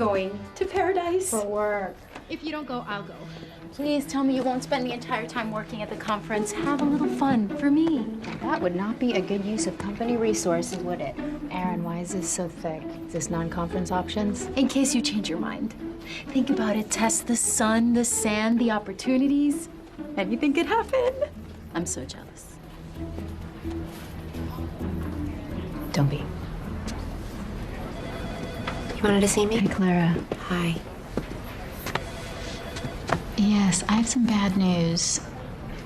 going to paradise. For work. If you don't go, I'll go. Please tell me you won't spend the entire time working at the conference. Have a little fun for me. That would not be a good use of company resources, would it? Aaron, why is this so thick? Is this non-conference options? In case you change your mind. Think about it, Tess. The sun, the sand, the opportunities. Anything could happen. I'm so jealous. Don't be. You wanted to see me? Hey, Clara. Hi. Yes, I have some bad news.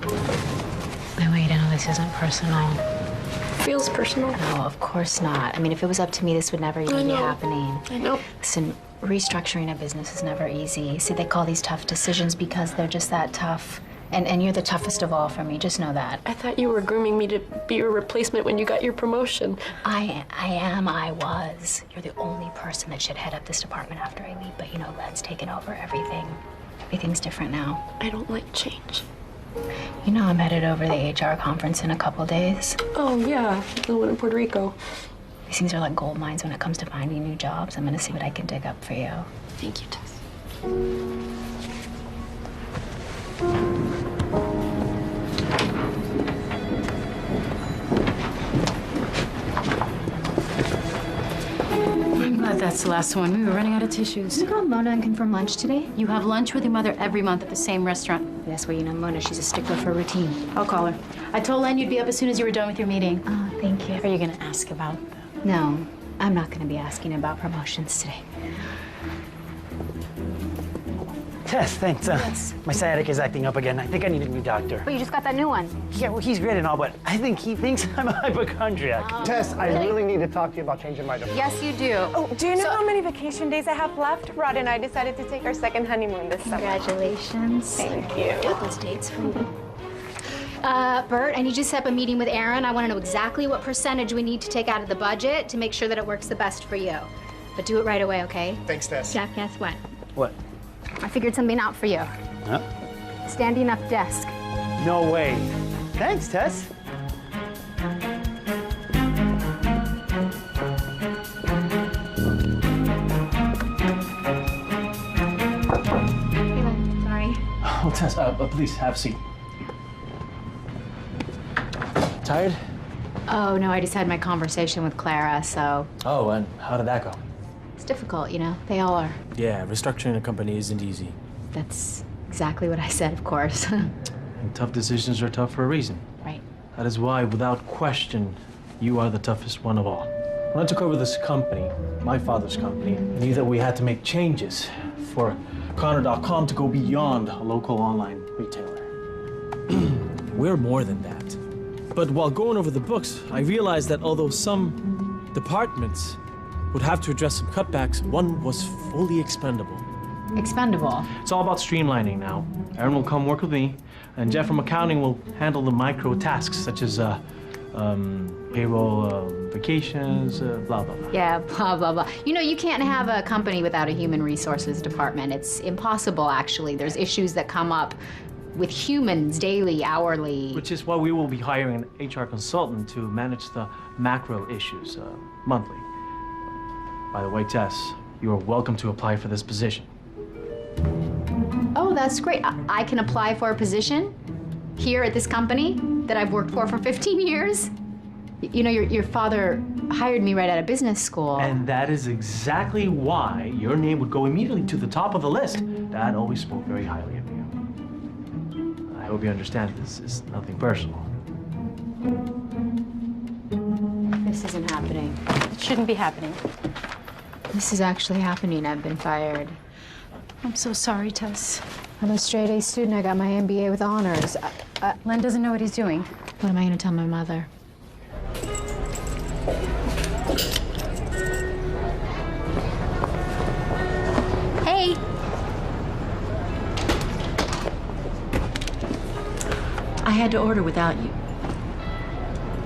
I want you to know this isn't personal. Feels personal. No, of course not. I mean, if it was up to me, this would never even be happening. I know. Listen, restructuring a business is never easy. See, they call these tough decisions because they're just that tough. And you're the toughest of all for me, just know that. I thought you were grooming me to be your replacement when you got your promotion. I was. You're the only person that should head up this department after I leave, but you know, Len's taken over everything. Everything's different now. I don't like change. You know I'm headed over to the HR conference in a couple days. Oh, yeah, the one in Puerto Rico. These things are like gold mines when it comes to finding new jobs. I'm gonna see what I can dig up for you. Thank you, Tess. I'm glad that's the last one. We were running out of tissues. Did you call Mona and confirm lunch today? You have lunch with your mother every month at the same restaurant. Yes, well, you know Mona, she's a stickler for routine. I'll call her. I told Len you'd be up as soon as you were done with your meeting. Oh, thank you. Are you gonna ask about? No, I'm not gonna be asking about promotions today. Tess, thanks. My sciatic is acting up again. I think I need a new doctor. But you just got that new one. Yeah, well, he's great and all, but I think he thinks I'm a hypochondriac. Tess, I really need to talk to you about changing my divorce. Yes, you do. Oh, do you know how many vacation days I have left? Rod and I decided to take our second honeymoon this summer. Congratulations. Thank you. Got those dates for you. Bert, I need you to set up a meeting with Aaron. I want to know exactly what percentage we need to take out of the budget to make sure that it works the best for you. But do it right away, okay? Thanks, Tess. Jeff, guess what? What? I figured something out for you. Huh? Standing up desk. No way. Thanks, Tess. Sorry. Oh, Tess, please have a seat. Tired? Oh, no, I just had my conversation with Clara, so Oh, and how did that go? it's difficult, you know? They all are. Yeah, restructuring a company isn't easy. That's exactly what I said, of course. And tough decisions are tough for a reason. Right. That is why, without question, you are the toughest one of all. When I took over this company, my father's company, I knew that we had to make changes for Connor.com to go beyond a local online retailer. We're more than that. But while going over the books, I realized that although some departments would have to address some cutbacks, one was fully expendable. Expendable. It's all about streamlining now. Aaron will come work with me, and Jeff from accounting will handle the micro tasks such as payroll, vacations, blah, blah, blah. Yeah, blah, blah, blah. You know, you can't have a company without a human resources department. It's impossible, actually. There's issues that come up with humans daily, hourly. Which is why we will be hiring an HR consultant to manage the macro issues monthly. By the way, Tess, you are welcome to apply for this position. Oh, that's great. I can apply for a position here at this company that I've worked for 15 years. You know, your father hired me right out of business school. And that is exactly why your name would go immediately to the top of the list. Dad always spoke very highly of you. I hope you understand this is nothing personal. This isn't happening. It shouldn't be happening. This is actually happening. I've been fired. I'm so sorry, Tess. I'm a straight A student. I got my MBA with honors. Len doesn't know what he's doing. What am I going to tell my mother? Hey! I had to order without you.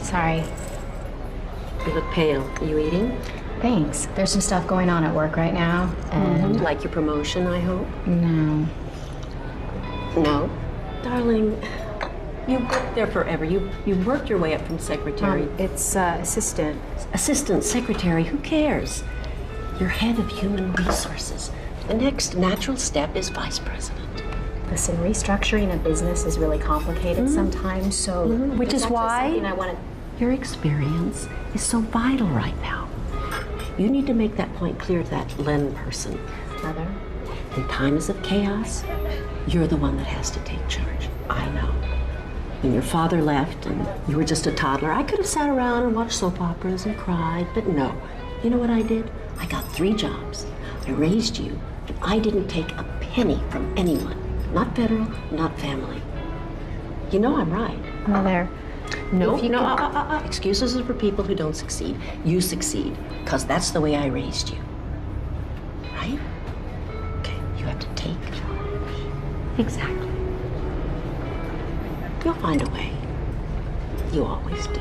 Sorry. You look pale. Are you eating? Thanks. There's some stuff going on at work right now, and... Like your promotion, I hope? No. No? Darling, you worked there forever. You worked your way up from secretary. It's assistant. Assistant secretary, who cares? You're head of human resources. The next natural step is vice president. Listen, restructuring a business is really complicated sometimes, so... Which is why something I want to... your experience is so vital right now. You need to make that point clear to that Len person. Mother? In times of chaos, you're the one that has to take charge. I know. When your father left and you were just a toddler, I could have sat around and watched soap operas and cried, but no. You know what I did? I got 3 jobs. I raised you, and I didn't take a penny from anyone. Not federal, not family. You know I'm right. Mother, No, if you no, can- excuses are for people who don't succeed. You succeed, because that's the way I raised you. Right? Okay, you have to take charge. Exactly. You'll find a way. You always do.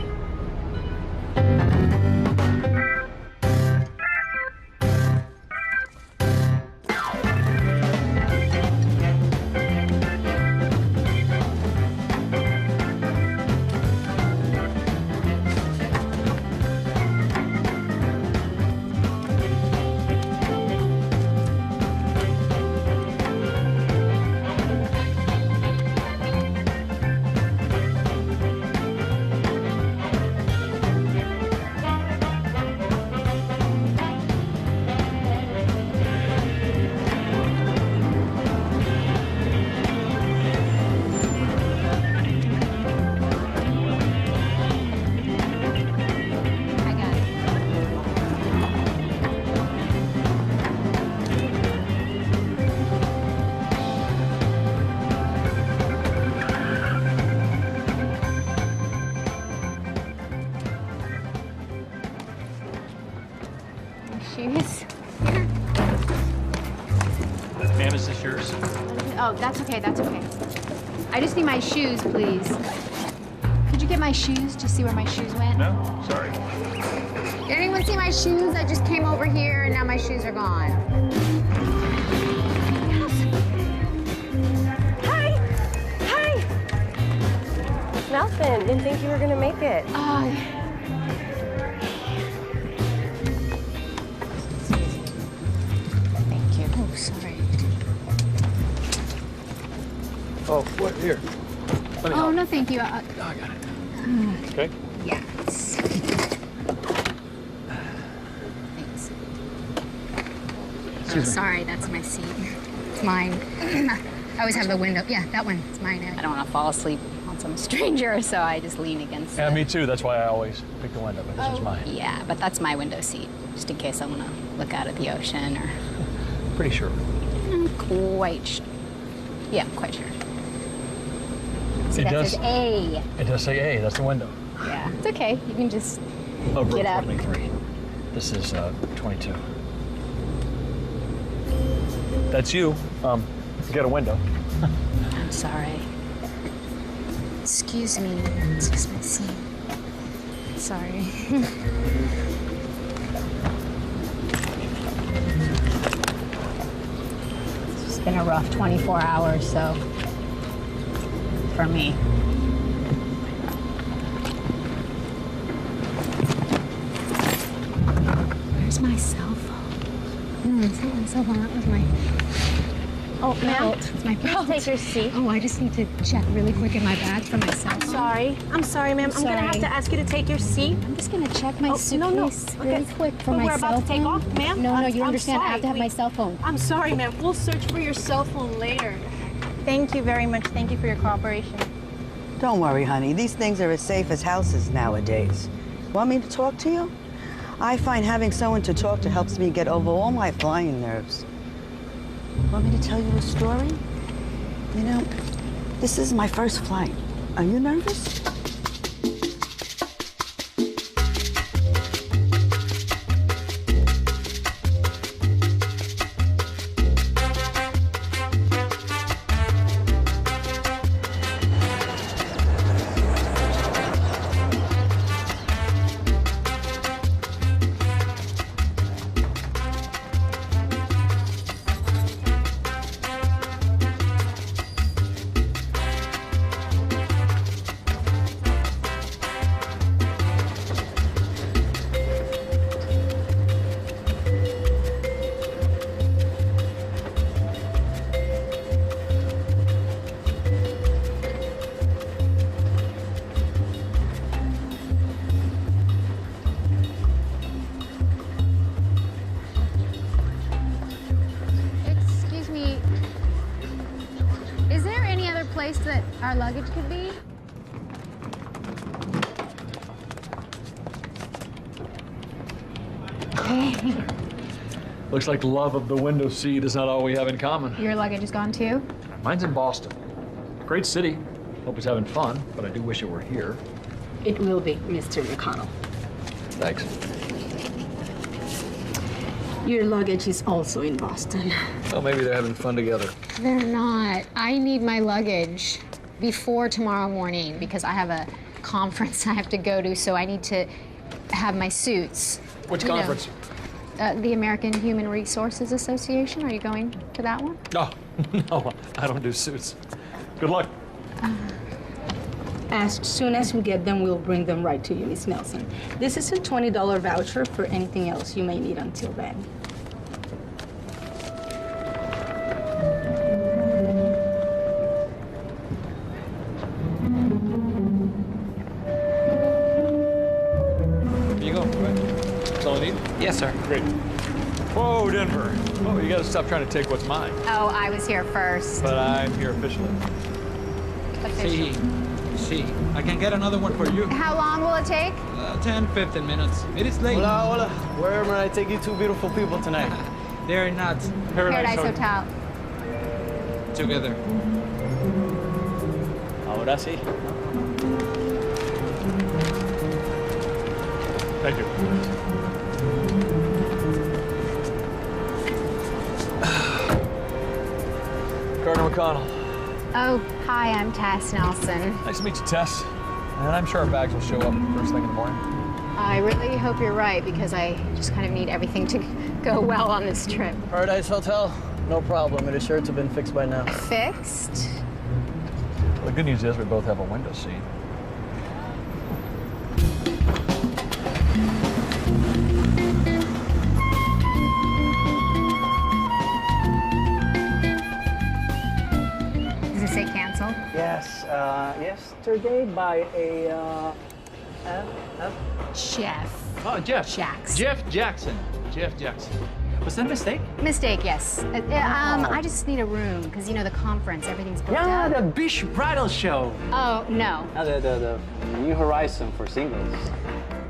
I got it. Shoes? Ma'am, is this yours? Oh, that's okay, that's okay. I just need my shoes, please. Could you get my shoes to see where my shoes went? No, sorry. Did anyone see my shoes? I just came over here and now my shoes are gone. Hi! Hi! Nothing. Didn't think you were gonna make it. Thank you. Oh, sorry. Oh, what? Here. Oh, no, thank you. I got it. Okay. Yes. Thanks. Oh, sorry, that's my seat. It's mine. I always have the window. Yeah, that one. It's mine. I don't want to fall asleep on some stranger, so I just lean against Yeah, it. me too. That's why I always pick the window, but this is mine. Yeah, but that's my window seat, just in case I want to look out at the ocean or... Pretty sure. I'm quite Yeah, I'm quite sure. See, It that does. says A. It does say A. That's the window. Yeah, it's okay. You can just Of row get up. 23. This is 22. That's you. You got a window. I'm sorry. Excuse me. Excuse my seat. Sorry. It's been a rough 24 hours, so for me. Where's my cell phone? No, it's not my cell phone. That was my Ma'am, belt. It's my belt. take your seat. Oh, I just need to check really quick in my bag for my cell phone. I'm sorry, ma'am. I'm gonna have Sorry. to ask you to take your seat. I'm just gonna check my Oh, suitcase no, no. really Okay. quick for But my we're cell about to take phone. off, ma'am. No, you I'm understand. I have to have sorry. my cell phone. I'm sorry, ma'am. We'll search for your cell phone later. Thank you very much. Thank you for your cooperation. Don't worry, honey. These things are as safe as houses nowadays. Want me to talk to you? I find having someone to talk to helps me get over all my flying nerves. Want me to tell you a story? You know, this is my first flight. Are you nervous? that our luggage could be? Looks like love of the window seat is not all we have in common. Your luggage is gone too? Mine's in Boston. Great city. Hope it's having fun, but I do wish it were here. It will be, Mr. McConnell. Thanks. Your luggage is also in Boston. Well, maybe they're having fun together. They're not. I need my luggage before tomorrow morning because I have a conference I have to go to, so I need to have my suits. Which You know, conference? the American Human Resources Association. Are you going to that one? Oh, no, I don't do suits. Good luck. As soon as we get them, we'll bring them right to you, Miss Nelson. This is a $20 voucher for anything else you may need until then. Here you go. Right. That's all I need? Yes, sir. Great. Whoa, Denver. Oh, you gotta stop trying to take what's mine. Oh, I was here first. But I'm here officially. See, I can get another one for you. How long will it take? 10, 15 minutes. It is late. Hola, hola. Where may I take you two beautiful people tonight? They're not Paradise Hotel. together. Ahora sí. Thank you. Gardner McConnell. Oh, hi, I'm Tess Nelson. Nice to meet you, Tess. And I'm sure our bags will show up first thing in the morning. I really hope you're right because I just kind of need everything to go well on this trip. Paradise Hotel? No problem. It is sure to have been fixed by now. Fixed? Well, the good news is we both have a window seat. Does it say cancel? Yes, yesterday by a, Jeff. Oh, Jeff. Jeff Jackson. Jeff Jackson. Was that a mistake? Mistake, yes. I just need a room because, you know, the conference, everything's booked Yeah, up. the Bish Bridal Show. Oh, no. The New Horizon for singles.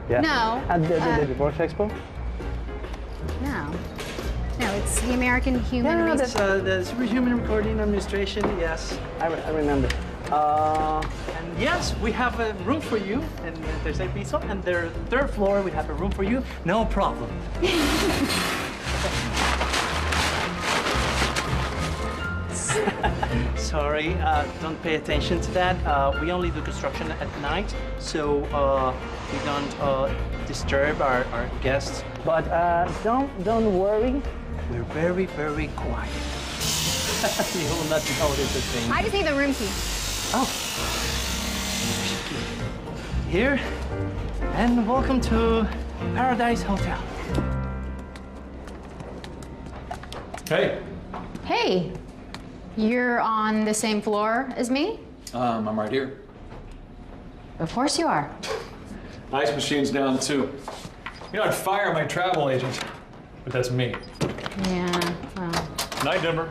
Yeah. No. At the Work Expo? No. No, it's the American Human Yeah, Resources. that's the Superhuman Recording Administration, yes. I remember. And yes, we have a room for you in Tercer Piso, and the third floor we have a room for you, no problem. Sorry, don't pay attention to that. We only do construction at night, so we don't disturb our guests. But don't worry, we're very, very quiet. You will not notice a thing. I just need the room key. Oh. Here, and welcome to Paradise Hotel. Hey. Hey, you're on the same floor as me? I'm right here. Of course you are. Ice machine's down too. You know, I'd fire my travel agent, but that's me. Yeah, well. Night, Denver.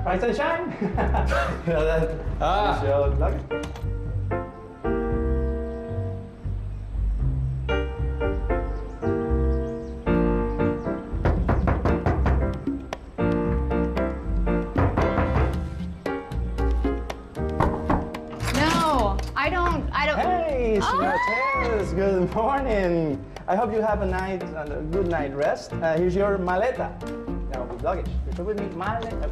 Right, sunshine? You know that? Your luggage? No, I don't. Hey, Senor Ah! Tess, good morning. I hope you have a good night rest. Here's your maleta. Now, with luggage. Repeat with me, maleta.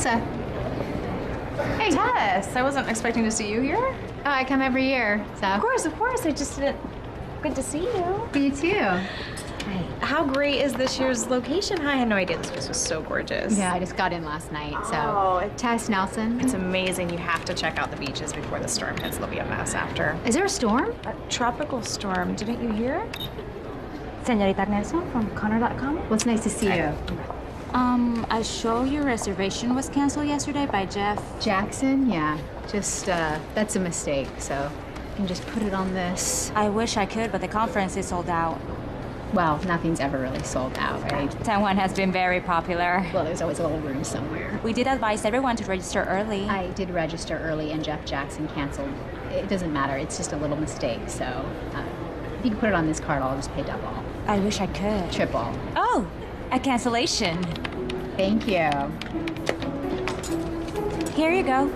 Melissa. Hey. Tess, I wasn't expecting to see you here. Oh, I come every year, so. Of course. I just didn't. Good to see you. You too. How great is this year's location? I had no idea this place was so gorgeous. Yeah, I just got in last night, so. Oh, Tess Nelson. It's amazing. You have to check out the beaches before the storm hits. There'll be a mess after. Is there a storm? A tropical storm. Didn't you hear? Señorita Nelson from Connor.com. Well, it's nice to see you. I show your reservation was canceled yesterday by Jeff Jackson? Yeah, just, that's a mistake, so you can just put it on this. I wish I could, but the conference is sold out. Well, nothing's ever really sold out, right? Taiwan has been very popular. Well, there's always a little room somewhere. We did advise everyone to register early. I did register early, and Jeff Jackson canceled. It doesn't matter. It's just a little mistake, so if you can put it on this card, I'll just pay double. I wish I could. Triple. Oh, a cancellation. Thank you. Here you go.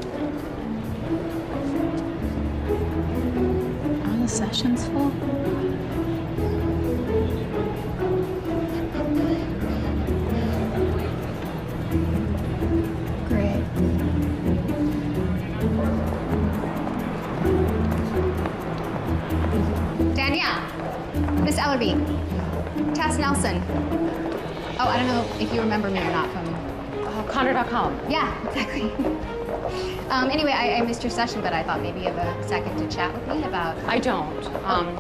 Are the sessions full? Great. Danielle, Miss Ellerby, Tess Nelson. Oh, I don't know if you remember me or not from Connor.com. Yeah, exactly. Anyway, I missed your session, but I thought maybe you have a second to chat with me about... I don't.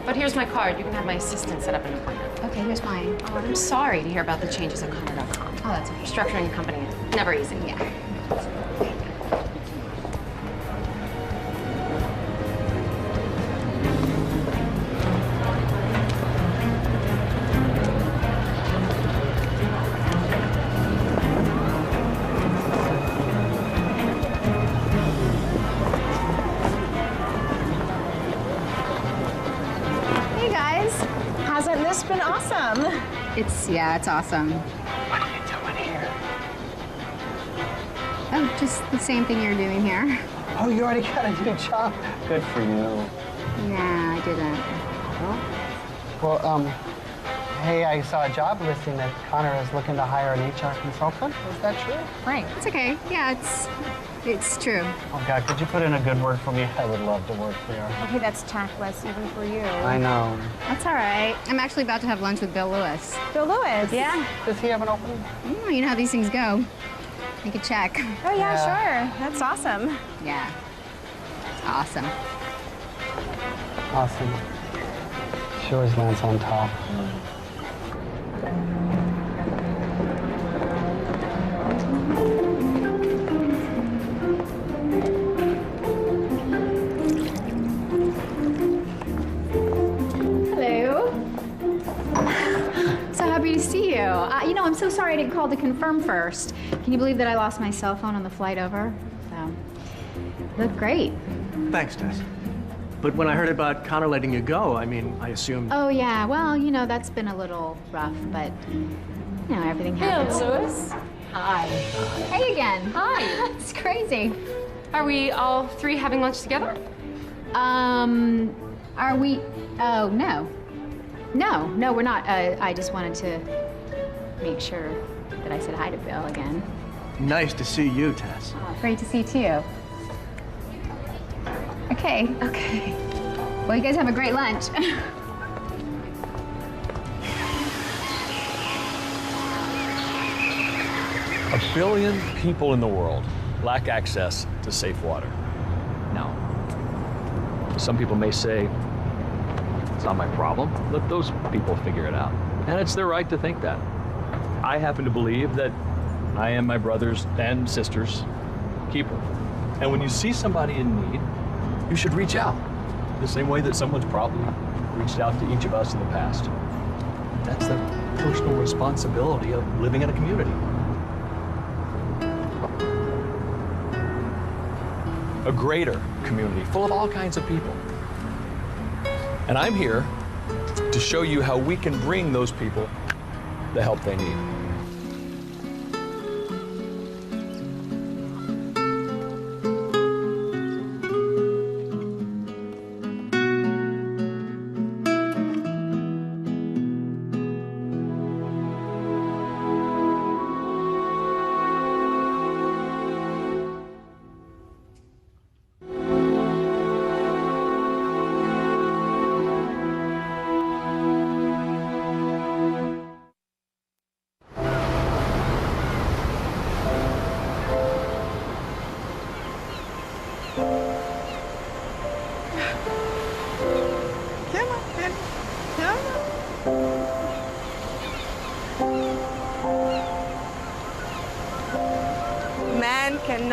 But here's my card. You can have my assistant set up an appointment. Okay, here's mine. Oh, I'm sorry to hear about the changes at Connor.com. Oh, that's okay. Restructuring a company is never easy. Yeah. Hasn't this been awesome? It's awesome. What are you doing here? Oh, just the same thing you're doing here. Oh, you already got a new job? Good for you. Nah, I didn't. Well, hey, I saw a job listing that Connor is looking to hire an HR consultant. Is that true? Right. It's okay. Yeah, it's true. Oh, God, could you put in a good word for me? I would love to work there. Okay, that's tactless, even for you. I know. That's all right. I'm actually about to have lunch with Bill Lewis. Bill Lewis? Yeah. Does he have an opening? You know how these things go. You could check. Oh, yeah, sure. That's awesome. Yeah. It's awesome. Awesome. She always lands on top. You know, I'm so sorry I didn't call to confirm first. Can you believe that I lost my cell phone on the flight over? So, looked great. Thanks, Tess. But when I heard about Connor letting you go, I mean, I assumed... Oh, yeah. Well, you know, that's been a little rough, but, you know, everything happens. Hey, Lewis. Hi. Hey again. Hi. It's crazy. Are we all three having lunch together? Are we... Oh, no. No, we're not. I just wanted to make sure that I said hi to Bill again. Nice to see you, Tess. Oh, great to see you, too. Okay. Well, you guys have a great lunch. A billion people in the world lack access to safe water. Now, some people may say, it's not my problem. Let those people figure it out. And it's their right to think that. I happen to believe that I am my brother's and sister's keeper. And when you see somebody in need, you should reach out. The same way that someone's probably reached out to each of us in the past. That's the personal responsibility of living in a community. A greater community full of all kinds of people. And I'm here to show you how we can bring those people the help they need.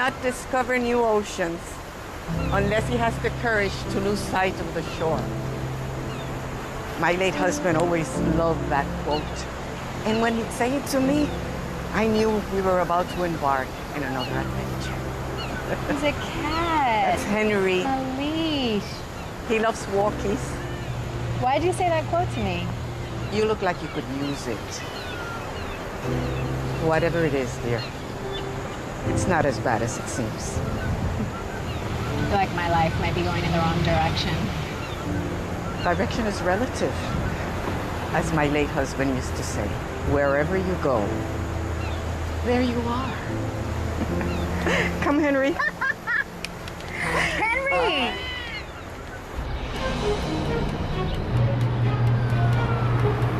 cannot discover new oceans unless he has the courage to lose sight of the shore. My late husband always loved that quote. And when he'd say it to me, I knew we were about to embark in another adventure. He's a cat. That's Henry. A leash. He loves walkies. Why did you say that quote to me? You look like you could use it. Whatever it is, dear, it's not as bad as it seems. I feel like my life might be going in the wrong direction. Direction is relative. As my late husband used to say, wherever you go, there you are. Come, Henry. Henry!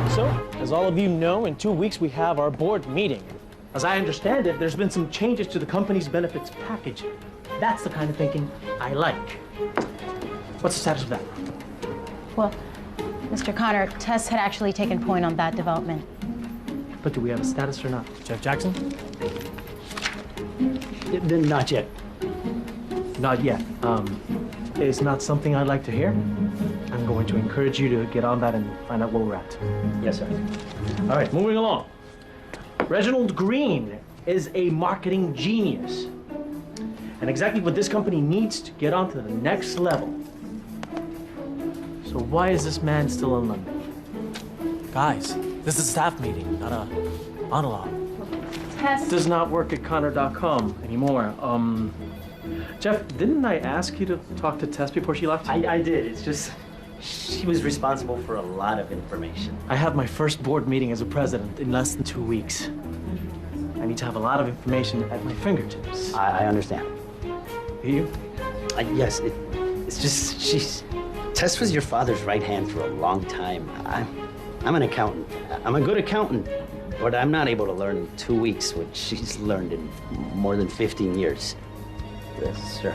So, as all of you know, in 2 weeks we have our board meeting. As I understand it, there's been some changes to the company's benefits package. That's the kind of thinking I like. What's the status of that? Well, Mr. Connor, Tess had actually taken point on that development. But do we have a status or not? Jeff Jackson? Not yet. Not yet. It's not something I'd like to hear. I'm going to encourage you to get on that and find out where we're at. Yes, sir. All right, moving along. Reginald Green is a marketing genius. And exactly what this company needs to get on to the next level. So why is this man still in London? Guys, this is a staff meeting, not a monologue. Tess. Does not work at Connor.com anymore. Jeff, didn't I ask you to talk to Tess before she left? I did. It's just she was responsible for a lot of information. I have my first board meeting as a president in less than 2 weeks. I need to have a lot of information at my fingertips. I understand. Do you? Yes, it's just Tess was your father's right hand for a long time. I'm an accountant. I'm a good accountant, but I'm not able to learn in 2 weeks what she's learned in more than 15 years. Yes, sir.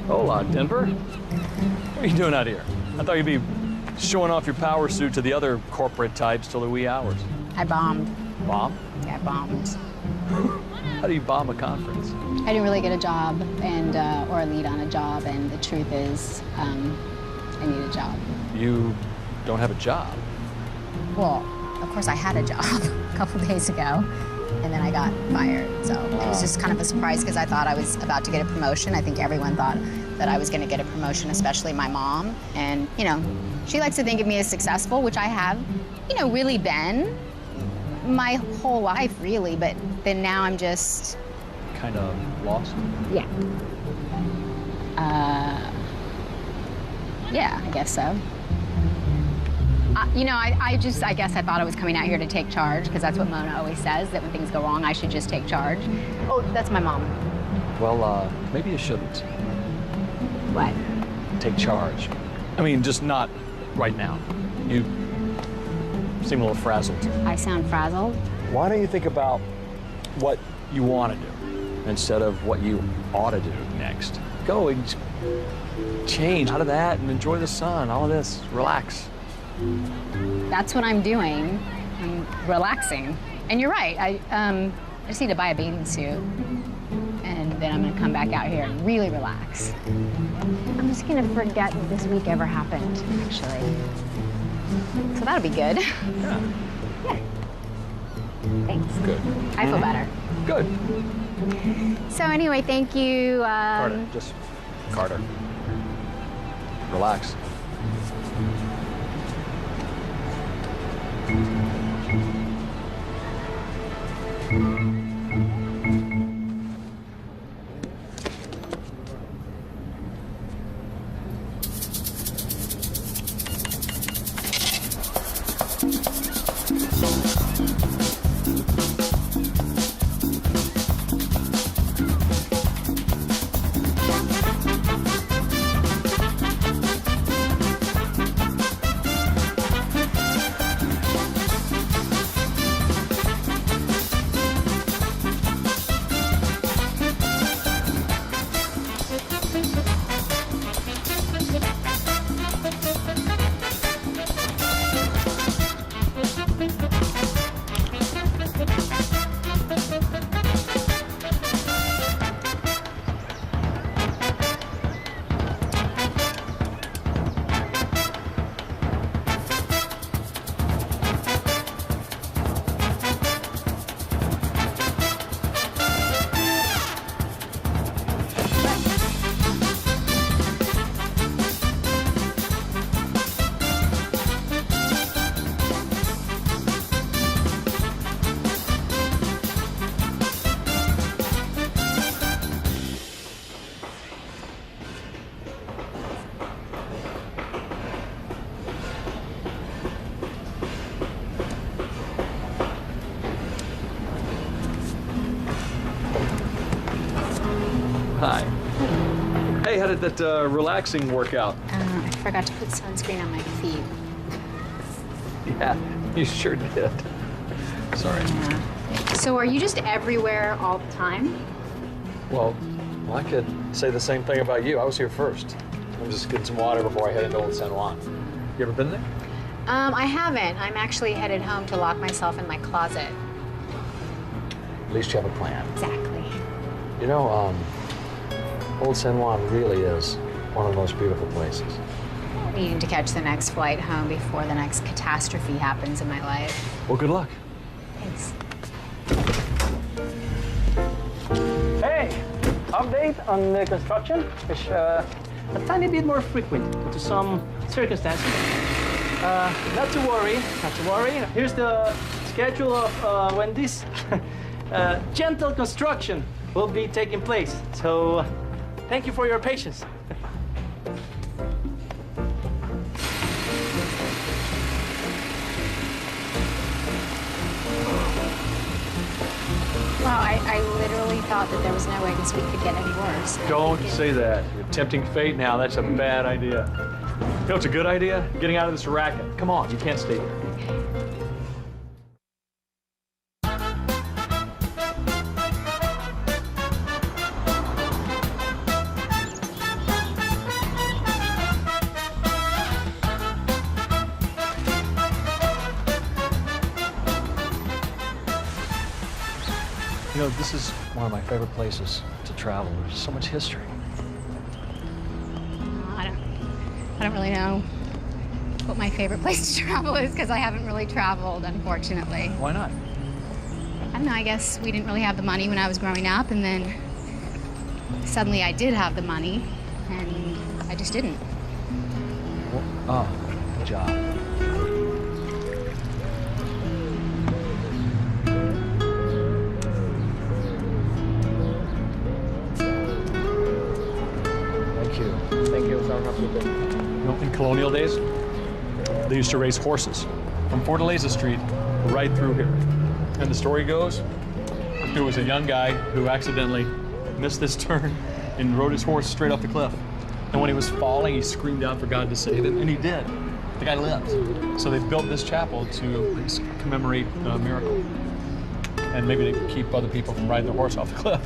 Hola, Denver. What are you doing out here? I thought you'd be showing off your power suit to the other corporate types till the wee hours. I bombed. Bomb? Yeah, I bombed. How do you bomb a conference? I didn't really get a job and or a lead on a job, and the truth is, I need a job. You don't have a job. Well, of course I had a job a couple days ago, and then I got fired. So it was just kind of a surprise because I thought I was about to get a promotion. I think everyone thought that I was going to get a promotion, especially my mom. And, you know, she likes to think of me as successful, which I have, you know, really been my whole life, really. But then now I'm just... Kind of lost? Yeah. Yeah, I guess so. You know, I guess I thought I was coming out here to take charge, because that's what Mona always says, that when things go wrong, I should just take charge. Oh, that's my mom. Well, maybe you shouldn't. What? Take charge. I mean, just not right now. You seem a little frazzled. I sound frazzled? Why don't you think about what you want to do instead of what you ought to do next? Go and change out of that and enjoy the sun, all of this. Relax. That's what I'm doing. I'm relaxing. And you're right. I just need to buy a bathing suit. And then I'm gonna come back out here and really relax. I'm just gonna forget that this week ever happened, actually. So that'll be good. Yeah. Yeah. Thanks. Good. I feel better. Good. So anyway, thank you. Carter, just Carter. Relax. Hi. Hey, how did that relaxing work out? I forgot to put sunscreen on my feet. Yeah, you sure did. Sorry. So are you just everywhere all the time? Well, I could say the same thing about you. I was here first. I'm just getting some water before I head into Old San Juan. You ever been there? I haven't. I'm actually headed home to lock myself in my closet. At least you have a plan. Exactly. You know, Old San Juan really is one of the most beautiful places. Needing to catch the next flight home before the next catastrophe happens in my life. Well, good luck. Thanks. Hey, update on the construction. It's a tiny bit more frequent due to some circumstances. Not to worry, not to worry. Here's the schedule of when this gentle construction will be taking place. So, thank you for your patience. Wow, I literally thought that there was no way this week could get any worse. Don't say that. You're tempting fate now. That's a bad idea. You know what's a good idea? Getting out of this racket. Come on, you can't stay here. You know, this is one of my favorite places to travel. There's so much history. I don't really know what my favorite place to travel is because I haven't really traveled, unfortunately. Why not? I don't know, I guess we didn't really have the money when I was growing up, and then suddenly I did have the money, and I just didn't. Oh, good job. Thank you. Sorry, have a good day. You know, in colonial days, they used to race horses from Fortaleza Street right through here. And the story goes, there was a young guy who accidentally missed this turn and rode his horse straight off the cliff. And when he was falling, he screamed out for God to save him, and he did. The guy lived. So they built this chapel to commemorate the miracle. And maybe to keep other people from riding their horse off the cliff.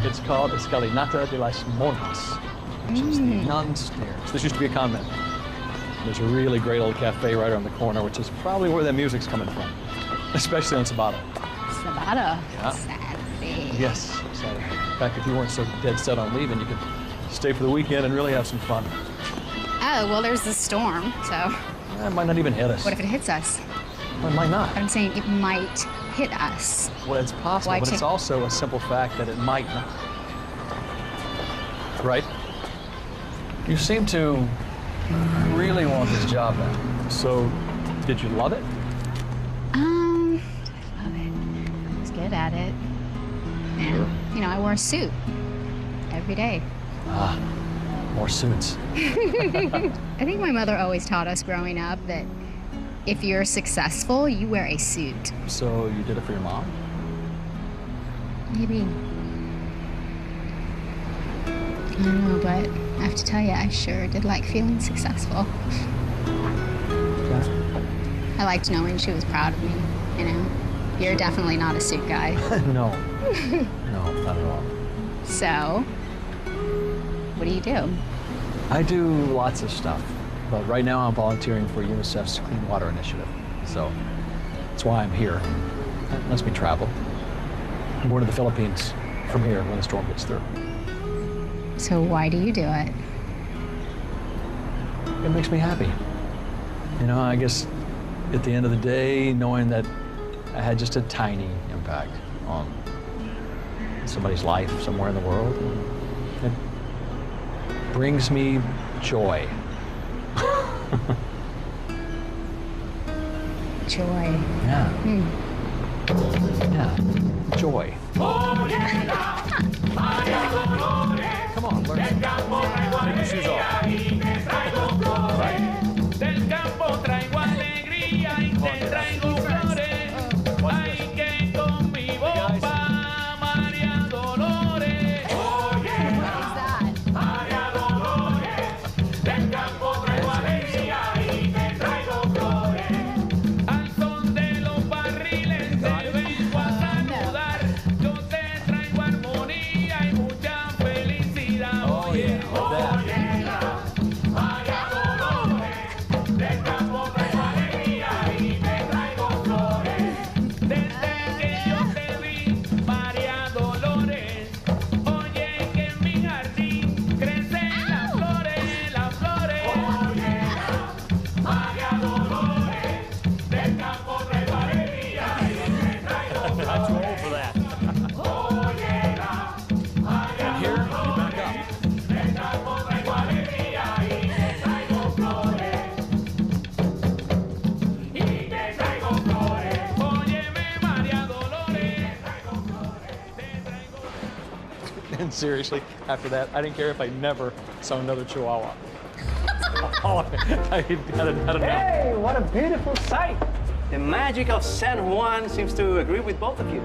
It's called Escalinata de las Monjas, which is the nun stairs. This used to be a convent. There's a really great old cafe right around the corner, which is probably where that music's coming from, especially on Sabado. Sabado? Yeah. Saturday. Yes, Saturday. In fact, if you weren't so dead set on leaving, you could stay for the weekend and really have some fun. Oh, well, there's the storm, so. It might not even hit us. What if it hits us? Well, it might not. I'm saying it might hit us. Well, it's possible, but it's also a simple fact that it might not. Right? You seem to really want this job now. So, did you love it? I love it. I was good at it. And, you know, I wore a suit every day. Ah, more suits. I think my mother always taught us growing up that if you're successful, you wear a suit. So you did it for your mom? Maybe. I don't know, but I have to tell you, I sure did like feeling successful. Yeah. I liked knowing she was proud of me, you know? You're definitely not a suit guy. No. No, not at all. So, what do you do? I do lots of stuff. But right now I'm volunteering for UNICEF's Clean Water Initiative. So that's why I'm here. That lets me travel. I'm going to the Philippines from here when the storm gets through. So why do you do it? It makes me happy. You know, I guess at the end of the day, knowing that I had just a tiny impact on somebody's life somewhere in the world, it brings me joy. Joy. Yeah. Yeah. Joy. Come on, learn. Take your shoes off. Right. Seriously, after that, I didn't care if I never saw another Chihuahua. I had enough. Hey, what a beautiful sight. The magic of San Juan seems to agree with both of you.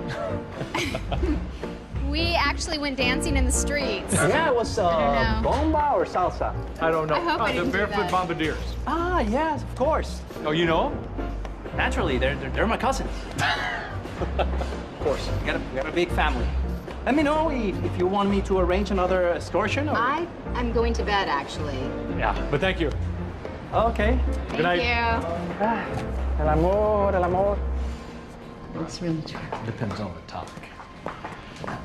We actually went dancing in the streets. Yeah, it was bomba or salsa? I don't know. I hope I the didn't do Barefoot that. Bombardiers. Ah, yes, of course. Oh, you know them? Naturally, they're my cousins. Of course. We got a big family. Let me know if you want me to arrange another excursion. Or... I'm going to bed, actually. Yeah, but thank you. Okay. Good night. Thank you. El amor, el amor. It's really true. Depends on the topic.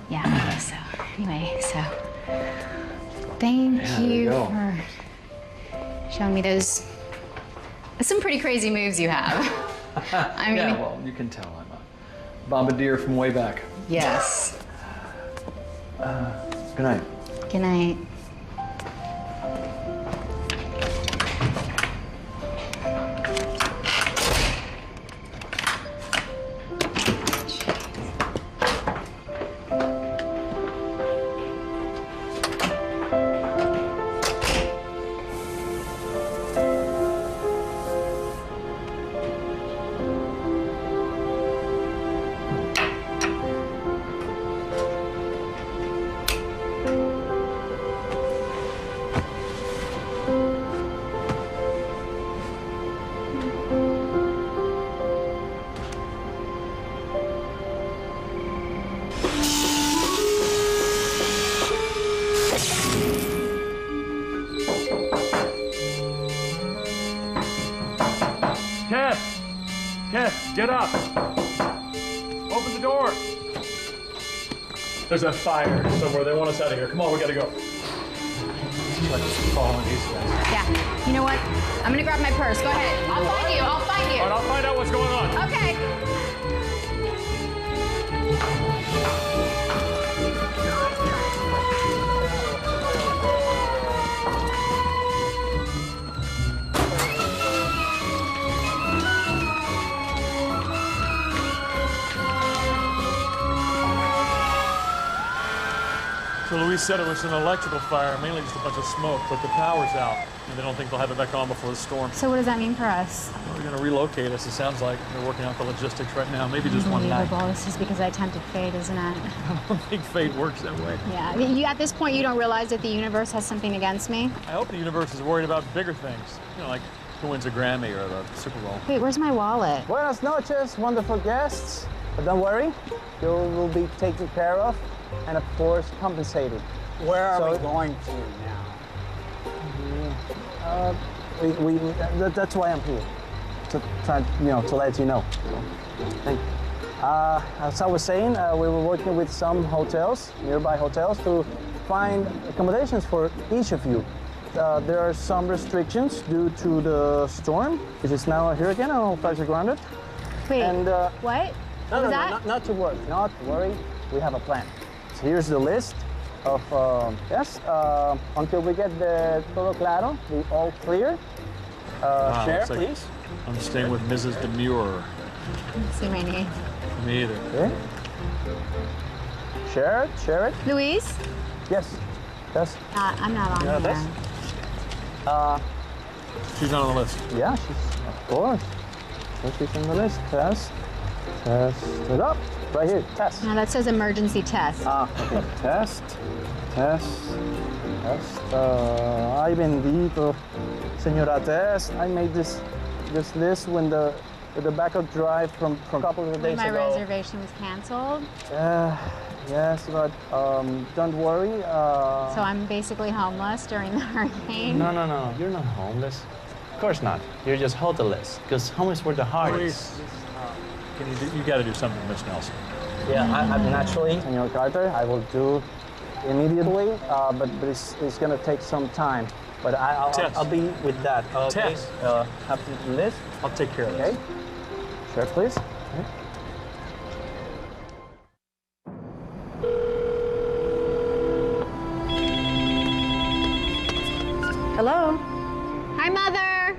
Yeah, I guess so. Anyway, so thank you for showing me those. Some pretty crazy moves you have. I mean, yeah, well, you can tell I'm a bombardier from way back. yes. Good night. Good night. Keth, get up. Open the door. There's a fire somewhere. They want us out of here. Come on, we gotta go. Like following these guys. Yeah. You know what? I'm gonna grab my purse. Go ahead. I'll find you. I'll find you. All right, I'll find out what's going on. Okay. So Luis said it was an electrical fire, mainly just a bunch of smoke, but the power's out, and they don't think they'll have it back on before the storm. So what does that mean for us? Well, they're gonna relocate us. It sounds like they're working out the logistics right now. Maybe just one night. Unbelievable. This is because I tempted fate, isn't it? I don't think fate works that way. Yeah. You, at this point, you don't realize that the universe has something against me? I hope the universe is worried about bigger things. You know, like who wins a Grammy or the Super Bowl. Wait, where's my wallet? Buenas noches, wonderful guests. But don't worry, you will be taken care of and, of course, compensated. Where are we going to now? That's why I'm here, to try, to let you know. Thank you. As I was saying, we were working with some hotels, nearby hotels, to find accommodations for each of you. There are some restrictions due to the storm, which is now here again, and all flights are grounded. Wait, and, what? No, not to worry, not to worry. We have a plan. So here's the list of, until we get the todo claro, the all clear. Share, like please. I'm staying with Mrs. Demure. See my name. Me either. Okay. Share it. Luis? Yes. I'm not on here. She's not on the list. Yeah, of course. So she's on the list. Test it up. Right here, test. No, that says emergency test. Okay. Test. Ay, bendito. Señora Test. I made this list with the backup drive from a couple of days My ago. reservation was canceled. Yes, but don't worry. So I'm basically homeless during the hurricane? No. You're not homeless. Of course not. You're just hoteless, because homeless were the hardest. You got to do something, Miss Nelson. Yeah, I mean, actually, Senor Carter, I will do immediately, but it's going to take some time. But I'll be with that. Tess. Have the list. I'll take care of it. Okay. Sure, please. Okay. Hello? Hi, Mother.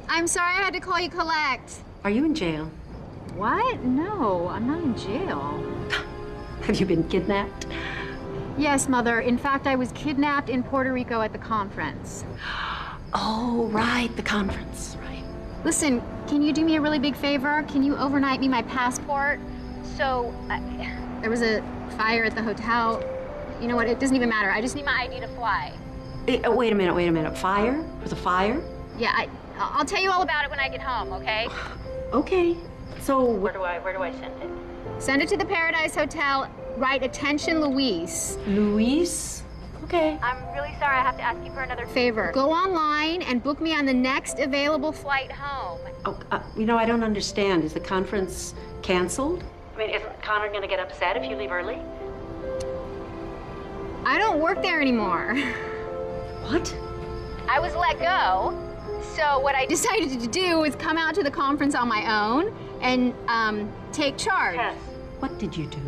I'm sorry I had to call you collect. Are you in jail? What? No, I'm not in jail. Have you been kidnapped? Yes, Mother. In fact, I was kidnapped in Puerto Rico at the conference. Oh, right, the conference, right. Listen, can you do me a really big favor? Can you overnight me my passport? So, there was a fire at the hotel. You know what, it doesn't even matter. I just need my ID to fly. Wait a minute. Fire? There's a fire? Yeah, I'll tell you all about it when I get home, okay? Okay. So where do I send it? Send it to the Paradise Hotel. Write attention, Luis. Luis? Okay. I'm really sorry I have to ask you for another favor. Go online and book me on the next available flight home. Oh, I don't understand. Is the conference canceled? I mean, isn't Connor gonna get upset if you leave early? I don't work there anymore. What? I was let go. So what I decided to do was come out to the conference on my own and take charge. Tess, what did you do?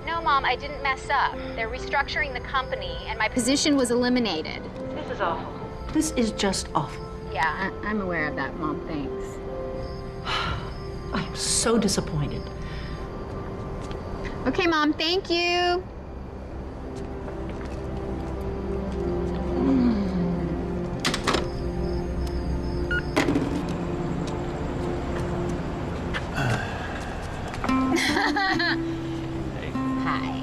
No, Mom, I didn't mess up. They're restructuring the company and my position was eliminated. This is awful. This is just awful. Yeah, I'm aware of that, Mom. Thanks. I'm so disappointed. Okay, Mom, thank you. Hi.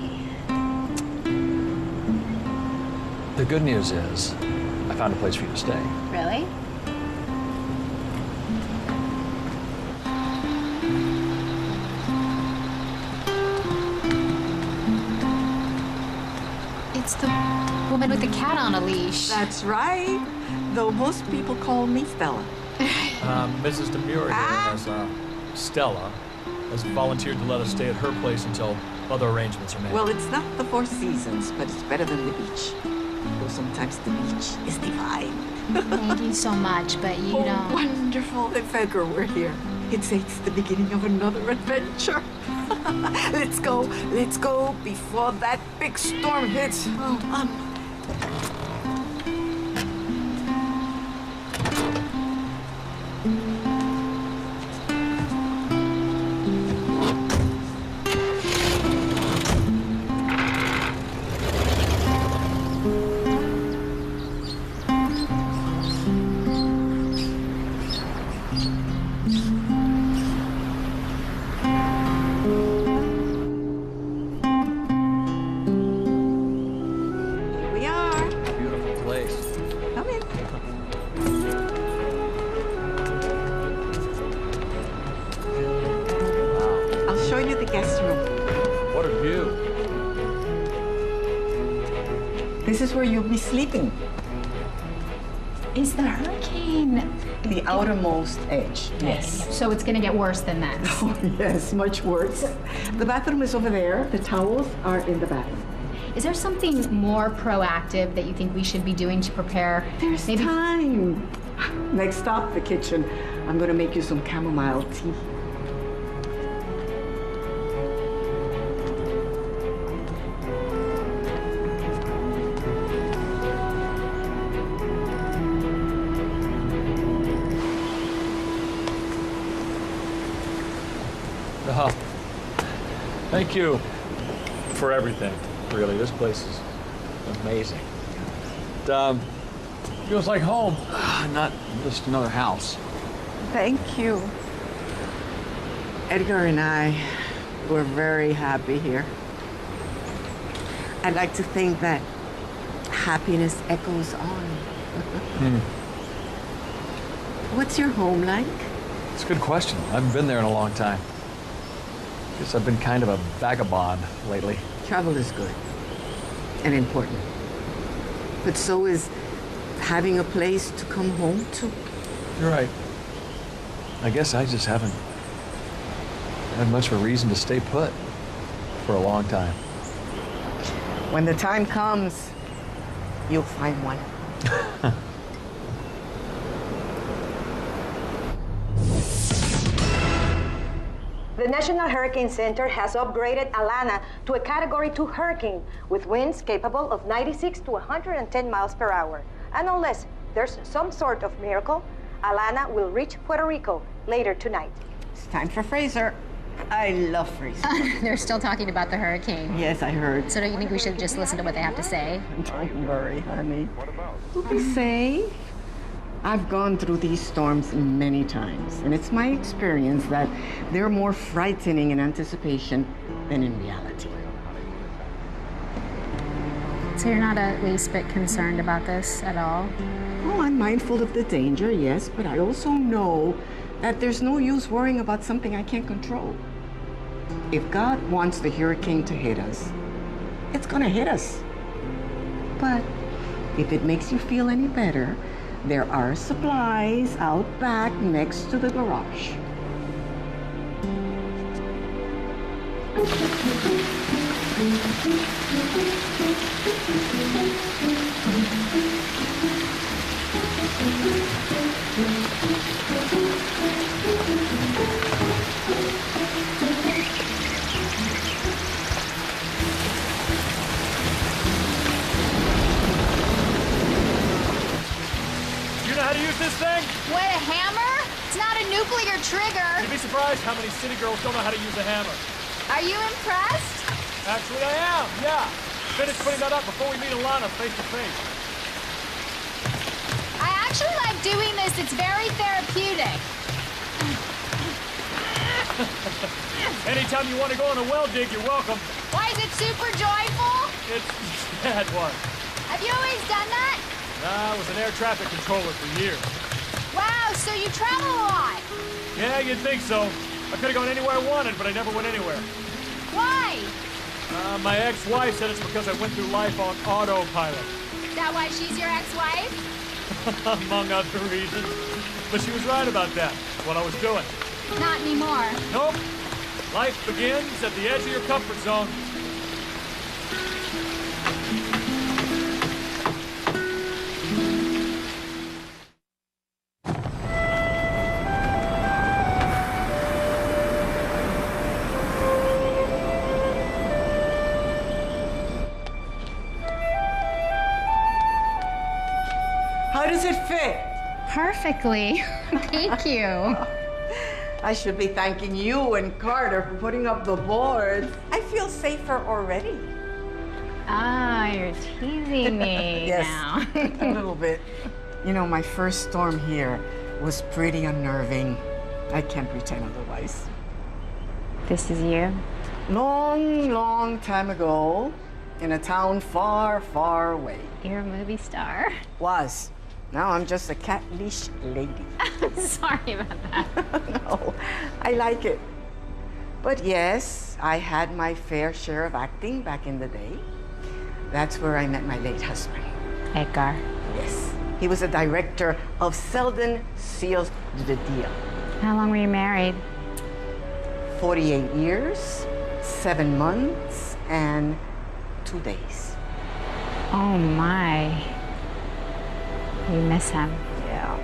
The good news is, I found a place for you to stay. Really? It's the woman with the cat on a leash. That's right. Though most people call me Stella. Mrs. Demure here, as Stella, has volunteered to let us stay at her place until other arrangements are made. Well, it's not the Four Seasons, but it's better than the beach. Though sometimes the beach is divine. Thank you so much, but you don't. Wonderful. The Fedgar, we're here. It's the beginning of another adventure. Let's go before that big storm hits. Oh, this is where you'll be sleeping. Is the hurricane the outermost edge? Yes. So it's gonna get worse than that. Oh, yes, much worse. The bathroom is over there. The towels are in the bathroom. Is there something more proactive that you think we should be doing to prepare? There's time. Next stop, the kitchen. I'm gonna make you some chamomile tea. Thank you for everything, really. This place is amazing. It feels like home, not just another house. Thank you. Edgar and I were very happy here. I'd like to think that happiness echoes on. What's your home like? It's a good question. I haven't been there in a long time. Guess I've been kind of a vagabond lately. Travel is good and important. But so is having a place to come home to. You're right. I guess I just haven't had much of a reason to stay put for a long time. When the time comes, you'll find one. The National Hurricane Center has upgraded Alana to a Category 2 hurricane with winds capable of 96 to 110 miles per hour. And unless there's some sort of miracle, Alana will reach Puerto Rico later tonight. It's time for Fraser. I love phrase. They're still talking about the hurricane. Yes, I heard. So don't you think we should just listen to what they have to say? Don't worry, honey. We'll be safe. I've gone through these storms many times, and it's my experience that they're more frightening in anticipation than in reality. So you're not at least bit concerned about this at all? Oh, I'm mindful of the danger, yes, but I also know that there's no use worrying about something I can't control. If God wants the hurricane to hit us, it's gonna hit us. But if it makes you feel any better, there are supplies out back next to the garage. You know how to use this thing? What, a hammer? It's not a nuclear trigger. You'd be surprised how many city girls don't know how to use a hammer. Are you impressed? Actually, I am, yeah. Finish putting that up before we meet Alana face to face. I actually like doing this. It's very therapeutic. Anytime you want to go on a well dig, you're welcome. Why, is it super joyful? It's bad one. Have you always done that? Nah, I was an air traffic controller for years. Wow, so you travel a lot. Yeah, you'd think so. I could have gone anywhere I wanted, but I never went anywhere. Why? My ex-wife said it's because I went through life on autopilot. Is that why she's your ex-wife? Among other reasons. But she was right about that. What I was doing. Not anymore. Nope. Life begins at the edge of your comfort zone. How does it fit? Perfectly. Thank you. I should be thanking you and Carter for putting up the boards. I feel safer already. Ah, you're teasing me Yes, now. a little bit. You know, my first storm here was pretty unnerving. I can't pretend otherwise. This is you? Long, long time ago, in a town far, far away. You're a movie star. Was. Now I'm just a cat leash lady. Sorry about that. No, I like it. But yes, I had my fair share of acting back in the day. That's where I met my late husband. Edgar. Yes. He was a director of Selden Seals the Deal. How long were you married? 48 years, 7 months, and 2 days. Oh my. You miss him. Yeah.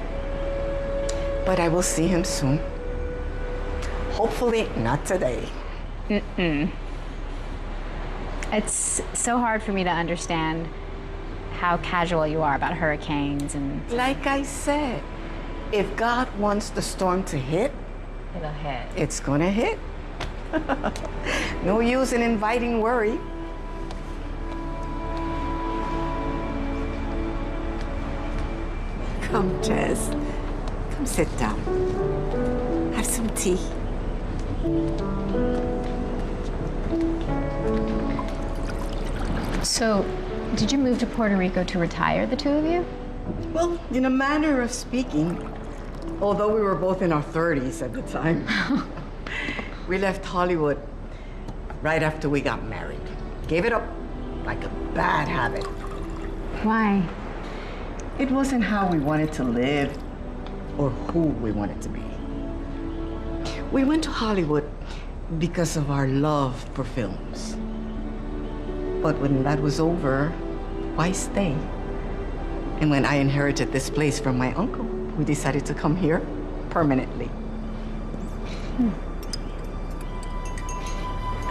But I will see him soon. Hopefully not today. Mm-mm. It's so hard for me to understand how casual you are about hurricanes and... Like I said, if God wants the storm to hit, it'll hit. It's gonna hit. No use in inviting worry. Come, Jess. Come sit down. Have some tea. So, did you move to Puerto Rico to retire, the two of you? Well, in a manner of speaking, although we were both in our 30s at the time. We left Hollywood right after we got married. Gave it up like a bad habit. Why? It wasn't how we wanted to live or who we wanted to be. We went to Hollywood because of our love for films. But when that was over, why stay? And when I inherited this place from my uncle, we decided to come here permanently.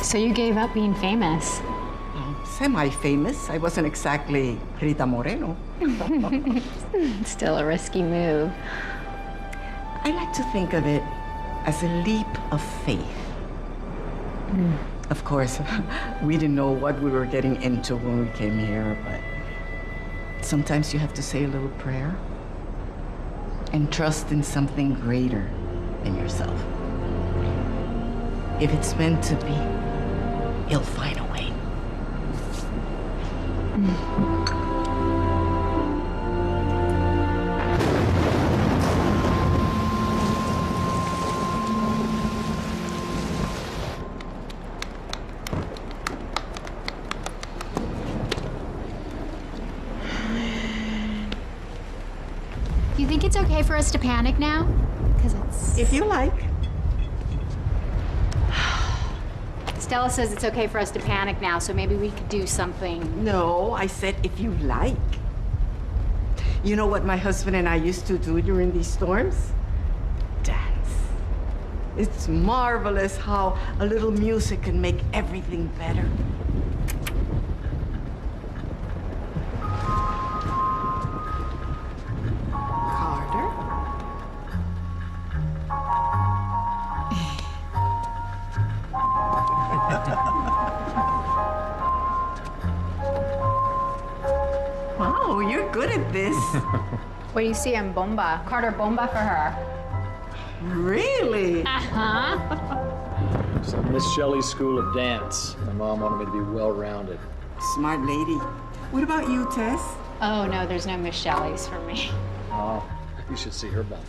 So you gave up being famous? Semi-famous. I wasn't exactly Rita Moreno. Still a risky move. I like to think of it as a leap of faith. Of course, we didn't know what we were getting into when we came here, but sometimes you have to say a little prayer and trust in something greater than yourself. If it's meant to be, you'll find a way. Do you think it's okay for us to panic now? Because it's... If you like. Stella says it's okay for us to panic now, so maybe we could do something. No, I said if you like. You know what my husband and I used to do during these storms? Dance. It's marvelous how a little music can make everything better. Carter? Wow, you're good at this. What do you see in Bomba? Carter, Bomba for her. Really? Uh-huh. So Miss Shelley's School of Dance. My mom wanted me to be well-rounded. Smart lady. What about you, Tess? Oh, no, there's no Miss Shelley's for me. Oh, you should see her bum.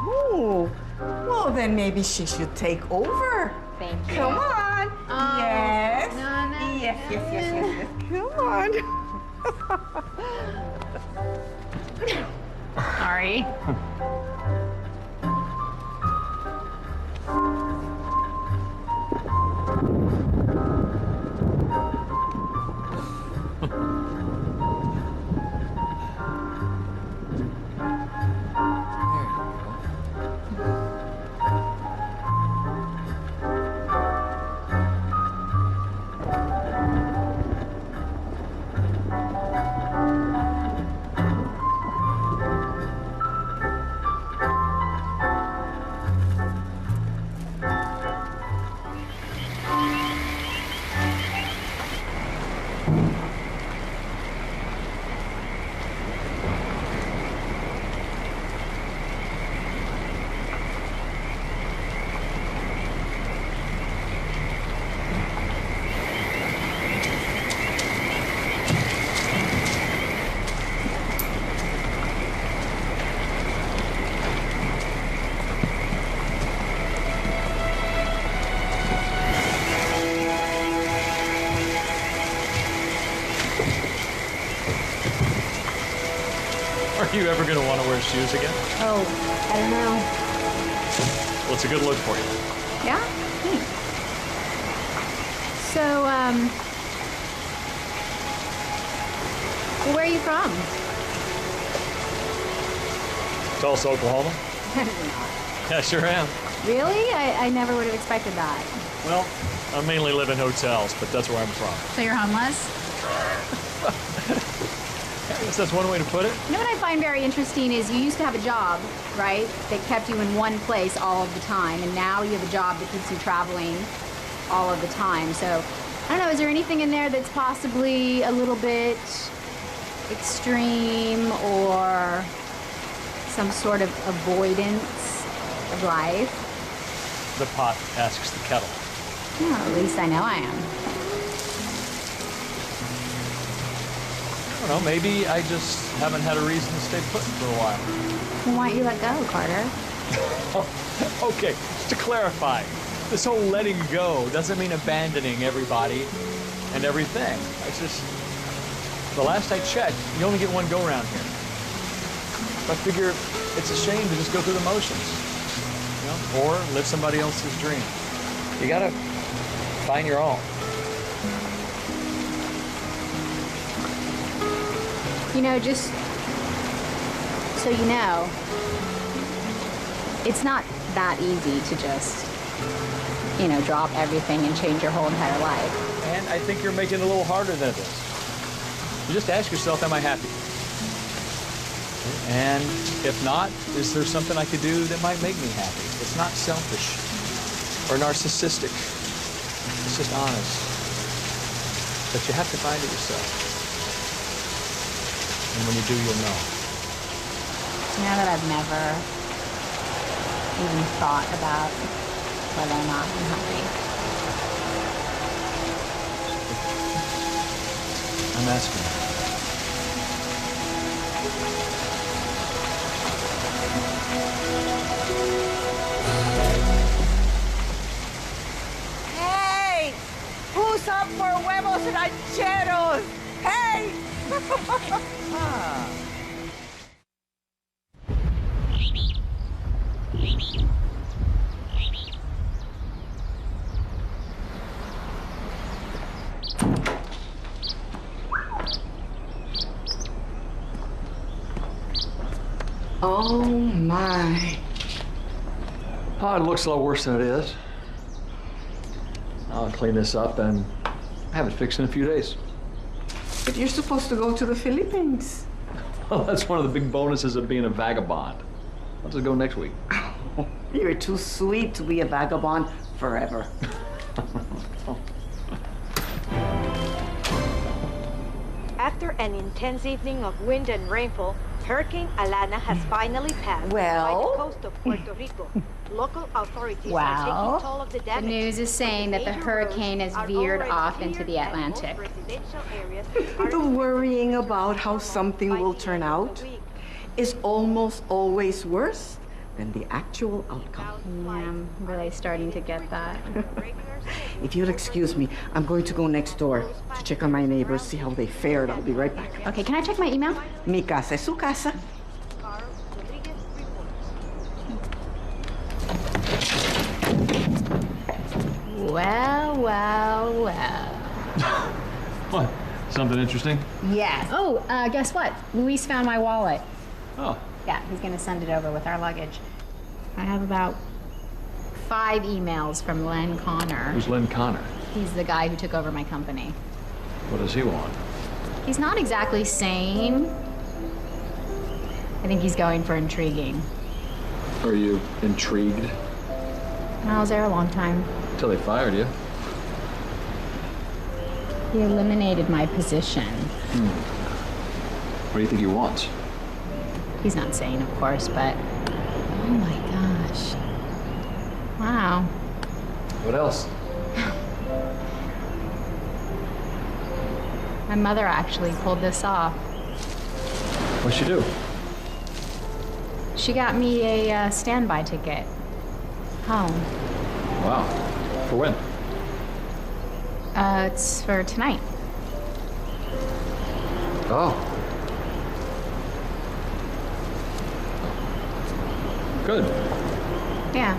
Oh, well then maybe she should take over. Thank you. Come on. Oh, Yes. no, no, Yes, yes, yes, yes, yes. Come on. Sorry. Are you ever going to want to wear shoes again? Oh, I don't know. Well, it's a good look for you. Yeah? Thanks. So, where are you from? Tulsa, Oklahoma? Yeah, sure am. Really? I never would have expected that. Well, I mainly live in hotels, but that's where I'm from. So you're homeless? I guess that's one way to put it. You know what I find very interesting is you used to have a job, right, that kept you in one place all of the time, and now you have a job that keeps you traveling all of the time. So, I don't know, is there anything in there that's possibly a little bit extreme or some sort of avoidance of life? The pot asks the kettle. Well, at least I know I am. I don't know, maybe I just haven't had a reason to stay put for a while. Well, why don't you let go, Carter? Okay, just to clarify, this whole letting go doesn't mean abandoning everybody and everything. It's just, the last I checked, you only get one go-round here. So I figure it's a shame to just go through the motions, you know, or live somebody else's dream. You gotta find your own. You know, just so you know, it's not that easy to just, you know, drop everything and change your whole entire life. And I think you're making it a little harder than it is. You just ask yourself, am I happy? And if not, is there something I could do that might make me happy? It's not selfish or narcissistic. It's just honest. But you have to find it yourself. And when you do, you'll know. You know that I've never even thought about whether or not I'm happy. I'm asking you. Hey! Who's up for huevos rancheros? Hey! Oh my. Oh, it looks a lot worse than it is. I'll clean this up and have it fixed in a few days. But you're supposed to go to the Philippines. Well, that's one of the big bonuses of being a vagabond. I'll just go next week. You're too sweet to be a vagabond forever. After an intense evening of wind and rainfall, Hurricane Alana has finally passed by Well? the coast of Puerto Rico. Local authorities are Well, taking toll of the the damage. news is saying that the hurricane has veered off into the Atlantic. The worrying about how something will turn out is almost always worse than the actual outcome. Yeah, I'm really starting to get that. If you'll excuse me, I'm going to go next door to check on my neighbors, see how they fared. I'll be right back. Okay, can I check my email? Mi casa es su casa. Well, well, well. What? Something interesting? Yes. Oh, guess what? Luis found my wallet. Oh. Yeah, he's gonna send it over with our luggage. I have about 5 emails from Len Connor. Who's Len Connor? He's the guy who took over my company. What does he want? He's not exactly sane. I think he's going for intriguing. Are you intrigued? I was there a long time. Until they fired you. He eliminated my position. What do you think he wants? He's not sane, of course, but oh my gosh. Wow. What else? My mother actually pulled this off. What'd she do? She got me a standby ticket home. Wow. For when? It's for tonight. Oh. Good. Yeah.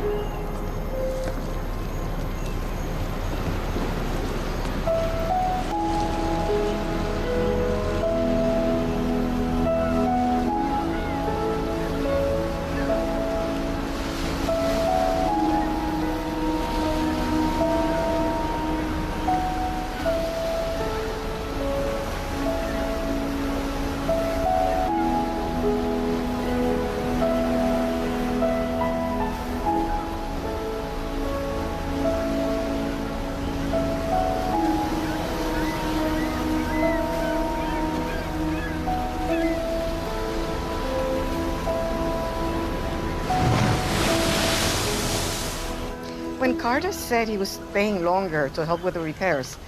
When Carter said he was staying longer to help with the repairs,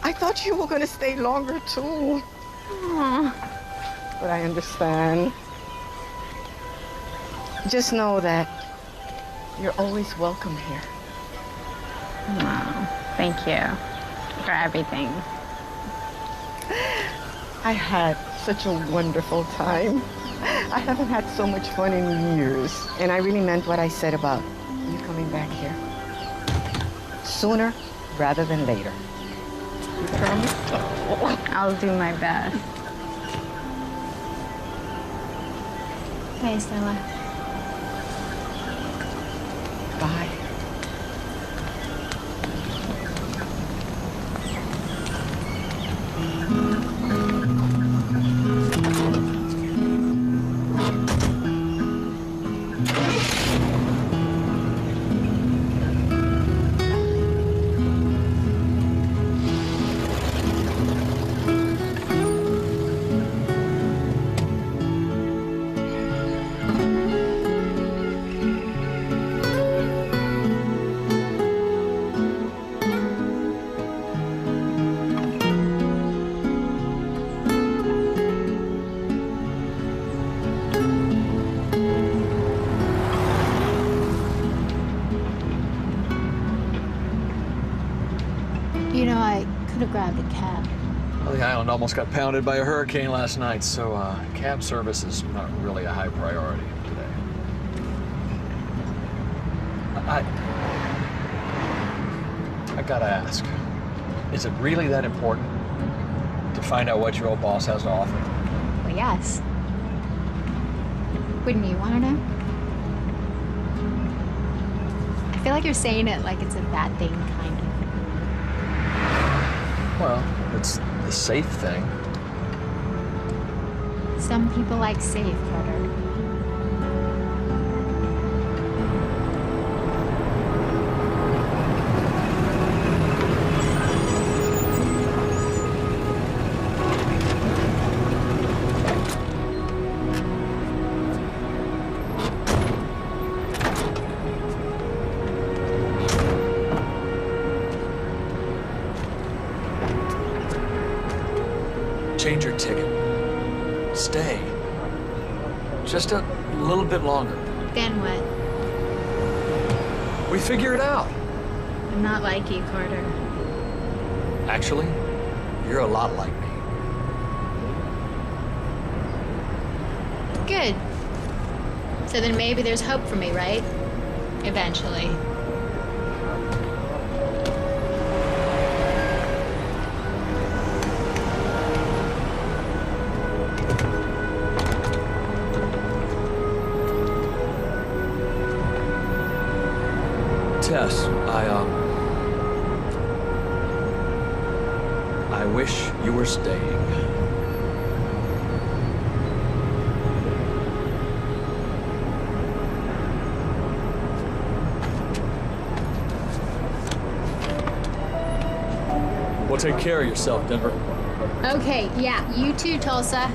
I thought you were going to stay longer too. But I understand. Just know that you're always welcome here. Wow. Thank you for everything. I had such a wonderful time. I haven't had so much fun in years. And I really meant what I said about you coming back here. Sooner rather than later. You promise? I'll do my best. Hey, Stella. Bye. You know, I could have grabbed a cab. Well, the island almost got pounded by a hurricane last night, so cab service is not really a high priority today. I gotta ask, is it really that important to find out what your old boss has to offer? Well, yes. Wouldn't you want to know? I feel like you're saying it like it's a bad thing, kind of. Well, it's the safe thing. Some people like safe, Carter. Change your ticket. Stay. Just a little bit longer. Then what? We figure it out. I'm not like you, Carter. Actually, you're a lot like me. Good. So then maybe there's hope for me, right? Eventually. Tess, I wish you were staying. Well, take care of yourself, Denver. Okay, yeah, you too, Tulsa.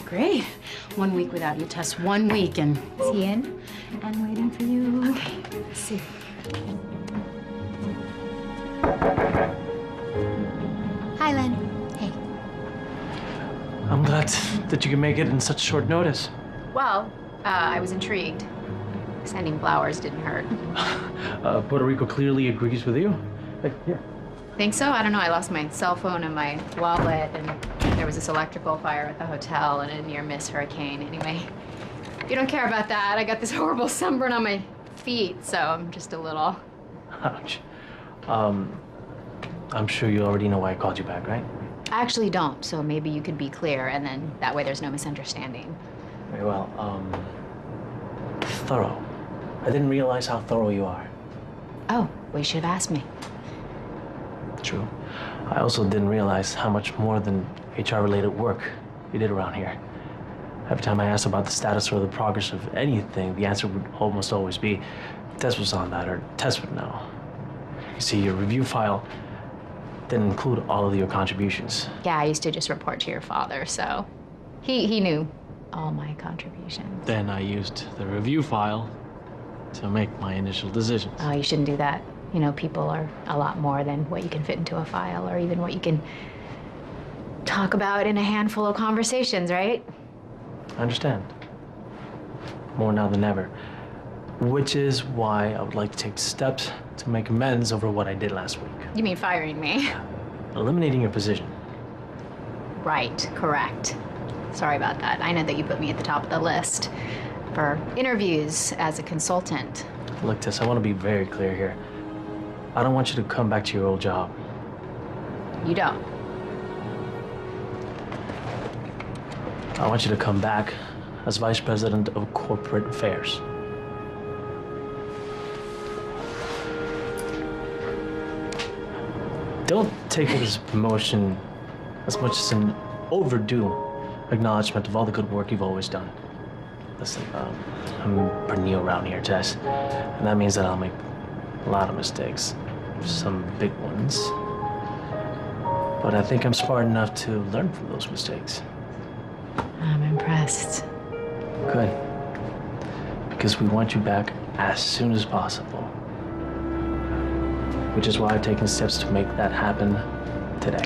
Great. 1 week without you, Tess. 1 week, and is he in? And waiting for you. Okay, let's see. Hi, Len. Hey. I'm glad that you can make it in such short notice. Well, I was intrigued. Sending flowers didn't hurt. Puerto Rico clearly agrees with you. Here. Think so? I don't know. I lost my cell phone and my wallet, and there was this electrical fire at the hotel and a near-miss hurricane. Anyway, you don't care about that. I got this horrible sunburn on my feet, so I'm just a little... Ouch. I'm sure you already know why I called you back, right? I actually don't, so maybe you could be clear, and then that way there's no misunderstanding. Very well. Thorough. I didn't realize how thorough you are. Oh, well, you should have asked me. True. I also didn't realize how much more than HR-related work you did around here. Every time I asked about the status or the progress of anything, the answer would almost always be, Tess was on that, or Tess would know. You see, your review file didn't include all of your contributions. Yeah, I used to just report to your father, so he knew all my contributions. Then I used the review file to make my initial decisions. Oh, you shouldn't do that. You know, people are a lot more than what you can fit into a file or even what you can talk about in a handful of conversations, right? I understand. More now than ever. Which is why I would like to take steps to make amends over what I did last week. You mean firing me? Eliminating your position. Right, correct. Sorry about that. I know that you put me at the top of the list for interviews as a consultant. Look, Tess, I want to be very clear here. I don't want you to come back to your old job. You don't. I want you to come back as Vice President of Corporate Affairs. Don't take this promotion as much as an overdue acknowledgement of all the good work you've always done. Listen, I'm pretty new around here, Tess, and that means that I'll make a lot of mistakes, some big ones. But I think I'm smart enough to learn from those mistakes. I'm impressed. Good. Because we want you back as soon as possible. Which is why I've taken steps to make that happen today.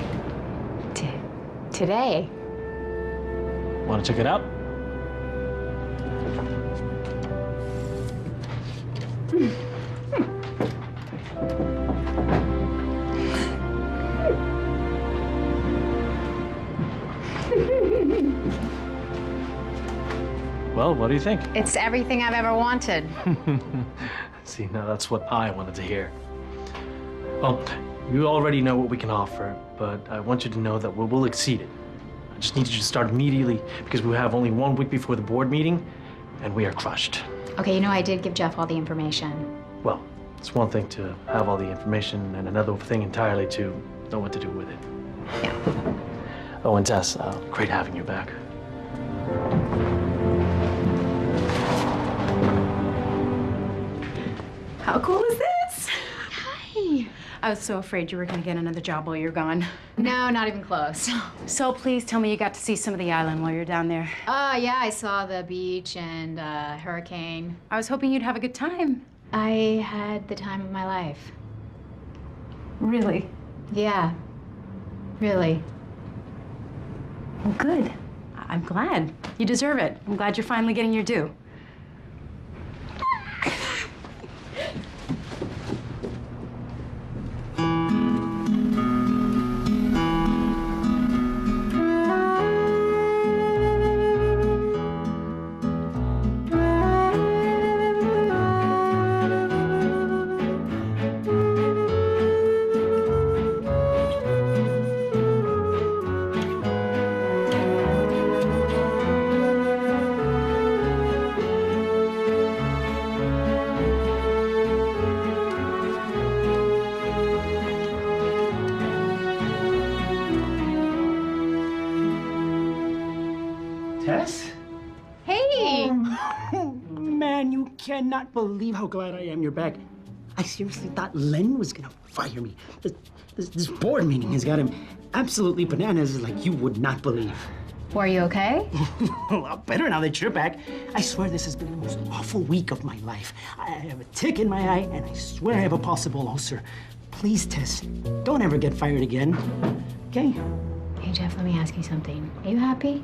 Today? Want to check it out? Well, what do you think? It's everything I've ever wanted. See, now that's what I wanted to hear. Well, you already know what we can offer, but I want you to know that we will exceed it. I just need you to start immediately because we have only 1 week before the board meeting, and we are crushed. Okay, you know, I did give Jeff all the information. Well, it's one thing to have all the information and another thing entirely to know what to do with it. Yeah. Oh, and Tess, great having you back. How cool is this? Hi. I was so afraid you were going to get another job while you're gone. No, not even close. So please tell me you got to see some of the island while you're down there. Yeah, I saw the beach and hurricane. I was hoping you'd have a good time. I had the time of my life. Really? Yeah, really. Well, good. I'm glad. You deserve it. I'm glad you're finally getting your due. Tess? Hey! Man, you cannot believe how glad I am you're back. I seriously thought Len was gonna fire me. This board meeting has got him absolutely bananas like you would not believe. Were you okay? A lot better now that you're back. I swear this has been the most awful week of my life. I have a tick in my eye, and I swear I have a possible ulcer. Please, Tess, don't ever get fired again, okay? Hey, Jeff, let me ask you something. Are you happy?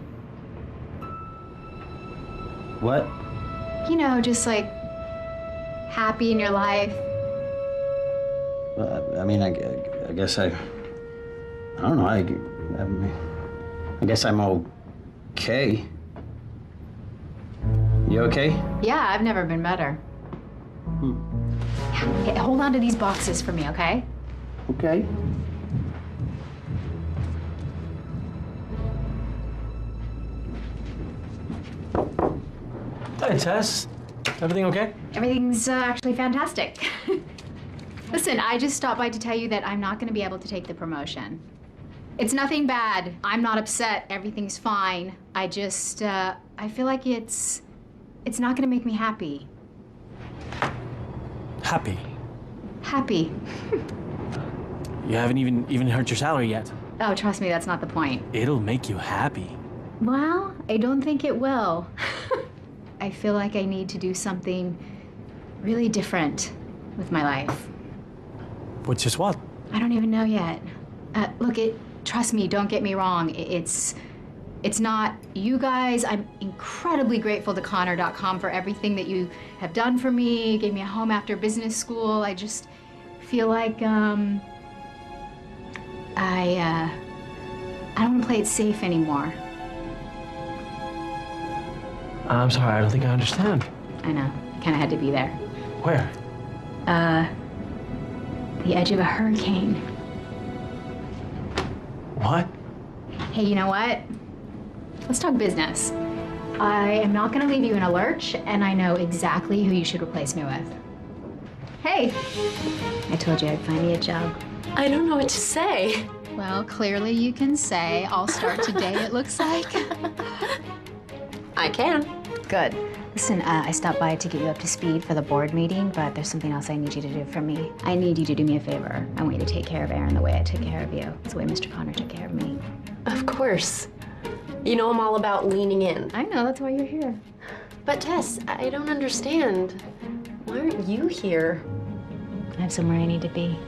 What? You know, just like happy in your life. I mean, I guess I don't know. I guess I'm okay. You okay? Yeah, I've never been better. Hey, hold on to these boxes for me, okay? Okay. Hey, Tess. Everything okay? Everything's actually fantastic. Listen, I just stopped by to tell you that I'm not going to be able to take the promotion. It's nothing bad. I'm not upset. Everything's fine. I just, I feel like it's not going to make me happy. Happy. Happy. You haven't even hurt your salary yet. Oh, trust me, that's not the point. It'll make you happy. Well, I don't think it will. I feel like I need to do something really different with my life. Which is what? I don't even know yet. Look, trust me, don't get me wrong. It's not you guys. I'm incredibly grateful to Connor.com for everything that you have done for me. Gave me a home after business school. I just feel like I don't want to play it safe anymore. I'm sorry, I don't think I understand. I know. Kind of had to be there. Where? The edge of a hurricane. What? Hey, you know what? Let's talk business. I am not gonna leave you in a lurch, and I know exactly who you should replace me with. Hey, I told you I'd find you a job. I don't know what to say. Well, clearly you can say, I'll start today, it looks like. I can. Good. Listen, I stopped by to get you up to speed for the board meeting, but there's something else I need you to do for me. I need you to do me a favor. I want you to take care of Aaron the way I took care of you. It's the way Mr. Connor took care of me. Of course. You know I'm all about leaning in. I know, that's why you're here. But Tess, I don't understand. Why aren't you here? I have somewhere I need to be.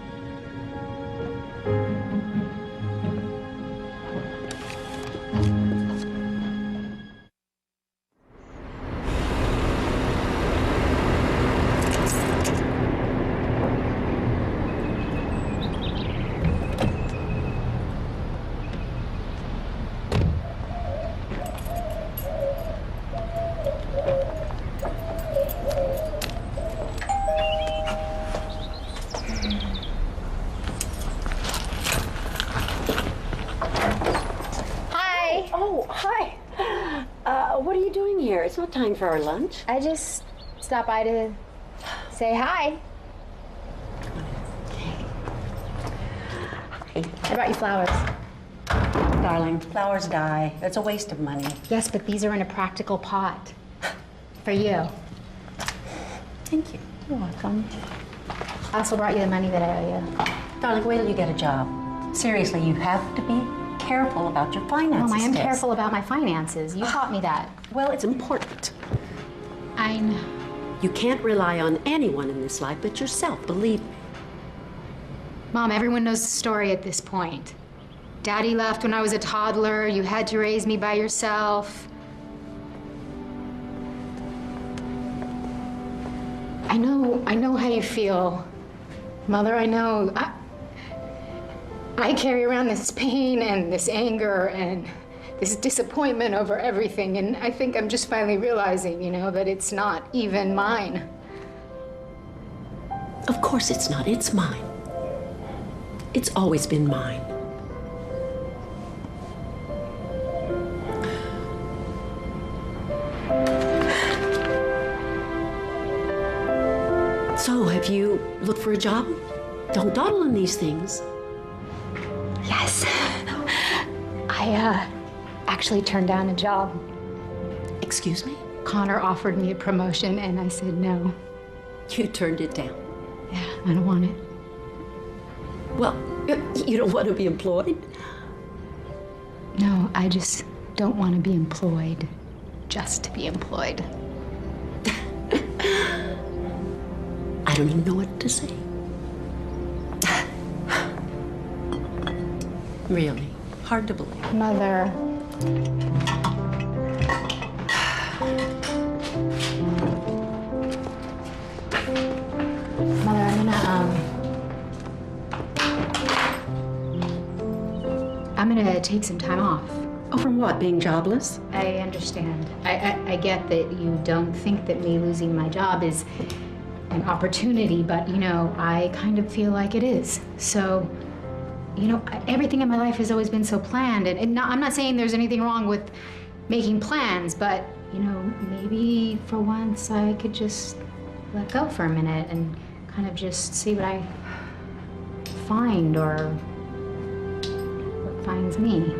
Oh, hi. What are you doing here? It's not time for our lunch. I just stopped by to say hi. I brought you flowers. Darling, flowers die. It's a waste of money. Yes, but these are in a practical pot. For you. Thank you. You're welcome. I also brought you the money that I owe you. Darling, wait till you get a job. Seriously, you have to be careful about your finances. Mom, I am Tess. careful about my finances. You taught me that. Well, it's important. I know. You can't rely on anyone in this life but yourself, believe me. Mom, everyone knows the story at this point. Daddy left when I was a toddler. You had to raise me by yourself. I know how you feel. Mother, I know. I carry around this pain and this anger and this disappointment over everything, and I think I'm just finally realizing, you know, that it's not even mine. Of course it's not. It's mine. It's always been mine. So, have you looked for a job? Don't dawdle on these things. Yes. I actually turned down a job. Excuse me? Connor offered me a promotion and I said no. You turned it down. Yeah, I don't want it. Well, you don't want to be employed? No, I just don't want to be employed just to be employed. I don't even know what to say. Really, hard to believe. Mother. Mother, I'm gonna take some time off. Oh, from what, being jobless? I understand. I get that you don't think that me losing my job is an opportunity, but, you know, I kind of feel like it is. So, you know, everything in my life has always been so planned, and I'm not saying there's anything wrong with making plans, but, you know, maybe for once I could just let go for a minute and kind of just see what I find or what finds me.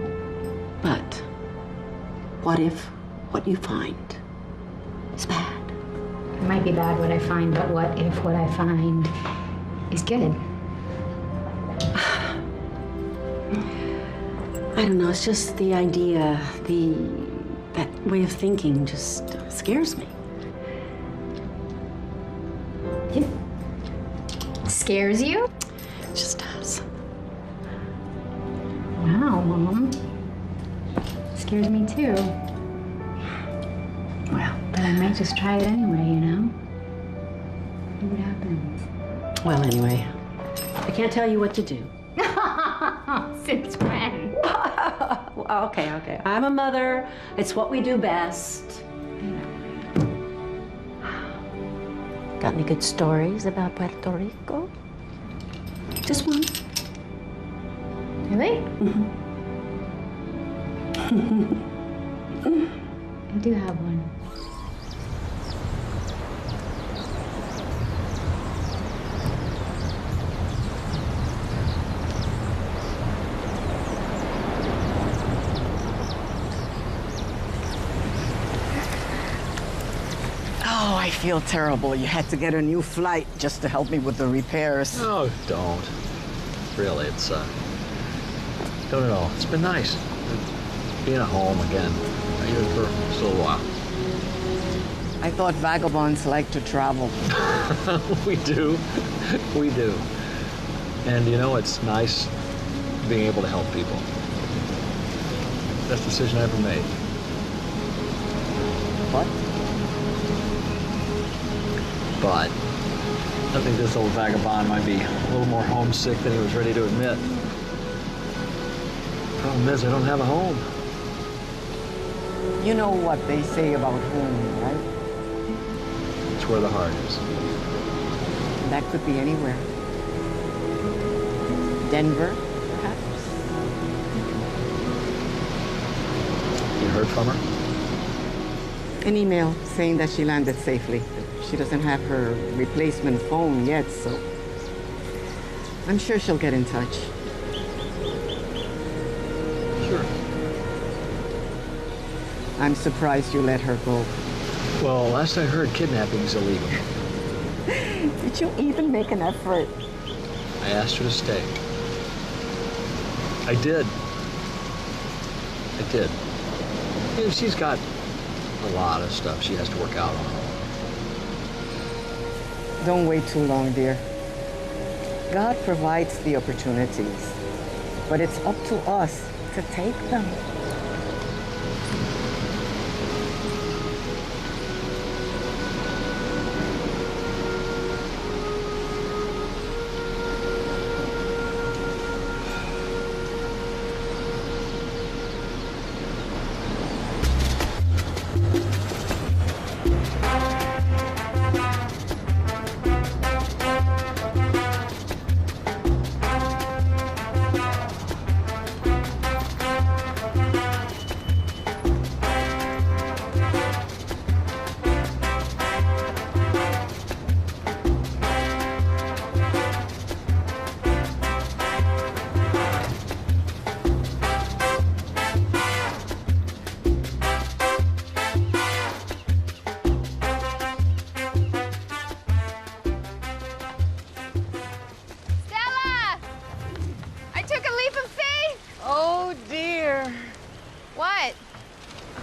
But what if what you find is bad? It might be bad what I find, but what if what I find is good? I don't know, it's just the idea, that way of thinking just scares me. It scares you? It just does. Wow, Mom. Scares me too. Well, but I might just try it anyway, you know? See what happens. Well, anyway, I can't tell you what to do. Since when? Well, okay. I'm a mother. It's what we do best. Got Got any good stories about Puerto Rico? Just one. Really? I do have one. Oh, I feel terrible. You had to get a new flight just to help me with the repairs. No, don't. Really, it's, don't at all. It's been nice. Being at home again, even for just a little while. I thought vagabonds like to travel. We do. We do. And you know, it's nice being able to help people. Best decision I ever made. What? But I think this old vagabond might be a little more homesick than he was ready to admit. Problem is, I don't have a home. You know what they say about home, right? It's where the heart is. That could be anywhere. Denver, perhaps? You heard from her? An email saying that she landed safely. She doesn't have her replacement phone yet, so I'm sure she'll get in touch. Sure. I'm surprised you let her go. Well, last I heard, kidnapping is illegal. Did you even make an effort? I asked her to stay. I did. I did. You know, she's got a lot of stuff she has to work out on. Don't wait too long, dear. God provides the opportunities, but it's up to us to take them.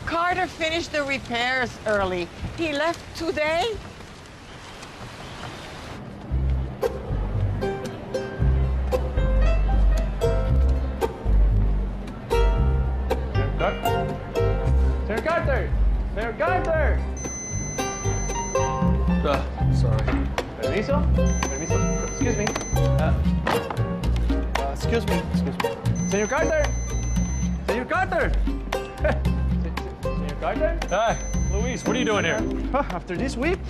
Carter finished the repairs early. He left today. Señor Carter! Señor Carter! Sorry. Permiso? Permiso. Excuse me. Excuse me. Excuse me. Señor Carter! Señor Carter! Señor Carter? Hi, Luis, what are you doing here? After this week,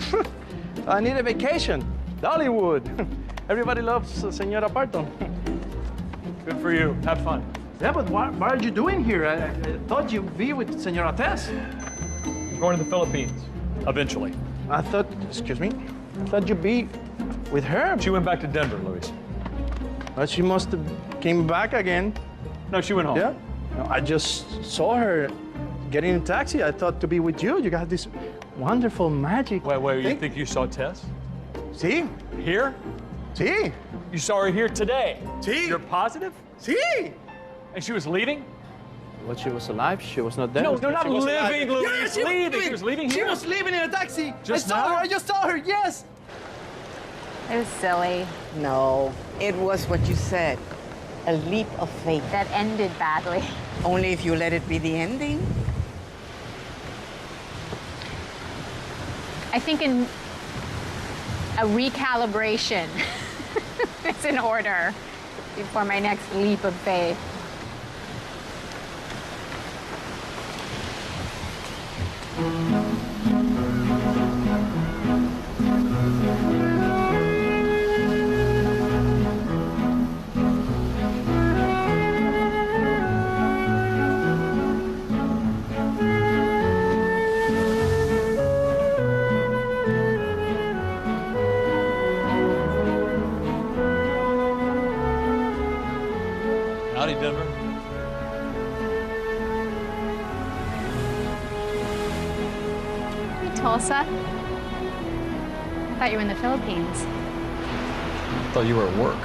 I need a vacation. Dollywood. Everybody loves Señora Parton. Good for you. Have fun. Yeah, but what are you doing here? I thought you'd be with Señora Tess. I'm going to the Philippines, eventually. I thought, excuse me, I thought you'd be with her. She went back to Denver, Luis. Well, she must have came back again. No, she went home. Yeah? No, I just saw her getting in a taxi. I thought to be with you. You got this wonderful magic. Wait, you think you saw Tess? See? Here? See? You saw her here today? See? You're positive? See? And she was leaving? Well, she was alive. She was not there. No, they're not She was living, alive. Louis. Yeah, She was leaving. She was leaving She here? was leaving in a taxi. Just I saw now? her. I just saw her. Yes. It was silly. No, it was what you said. A leap of faith. That ended badly. Only if you let it be the ending. I think a recalibration is in order before my next leap of faith. Denver? Tulsa? I thought you were in the Philippines. I thought you were at work.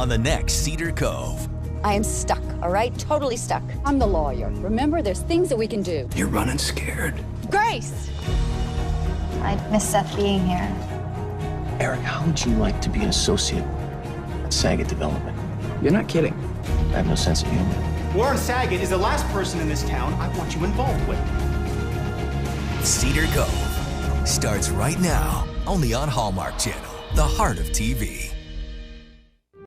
On the next Cedar Cove. I am stuck, all right? Totally stuck. I'm the lawyer. Remember, there's things that we can do. You're running scared. Grace! I miss Seth being here. Eric, how would you like to be an associate at Saget Development? You're not kidding. I have no sense of humor. Warren Saget is the last person in this town I want you involved with. Cedar Cove starts right now, only on Hallmark Channel, the heart of TV.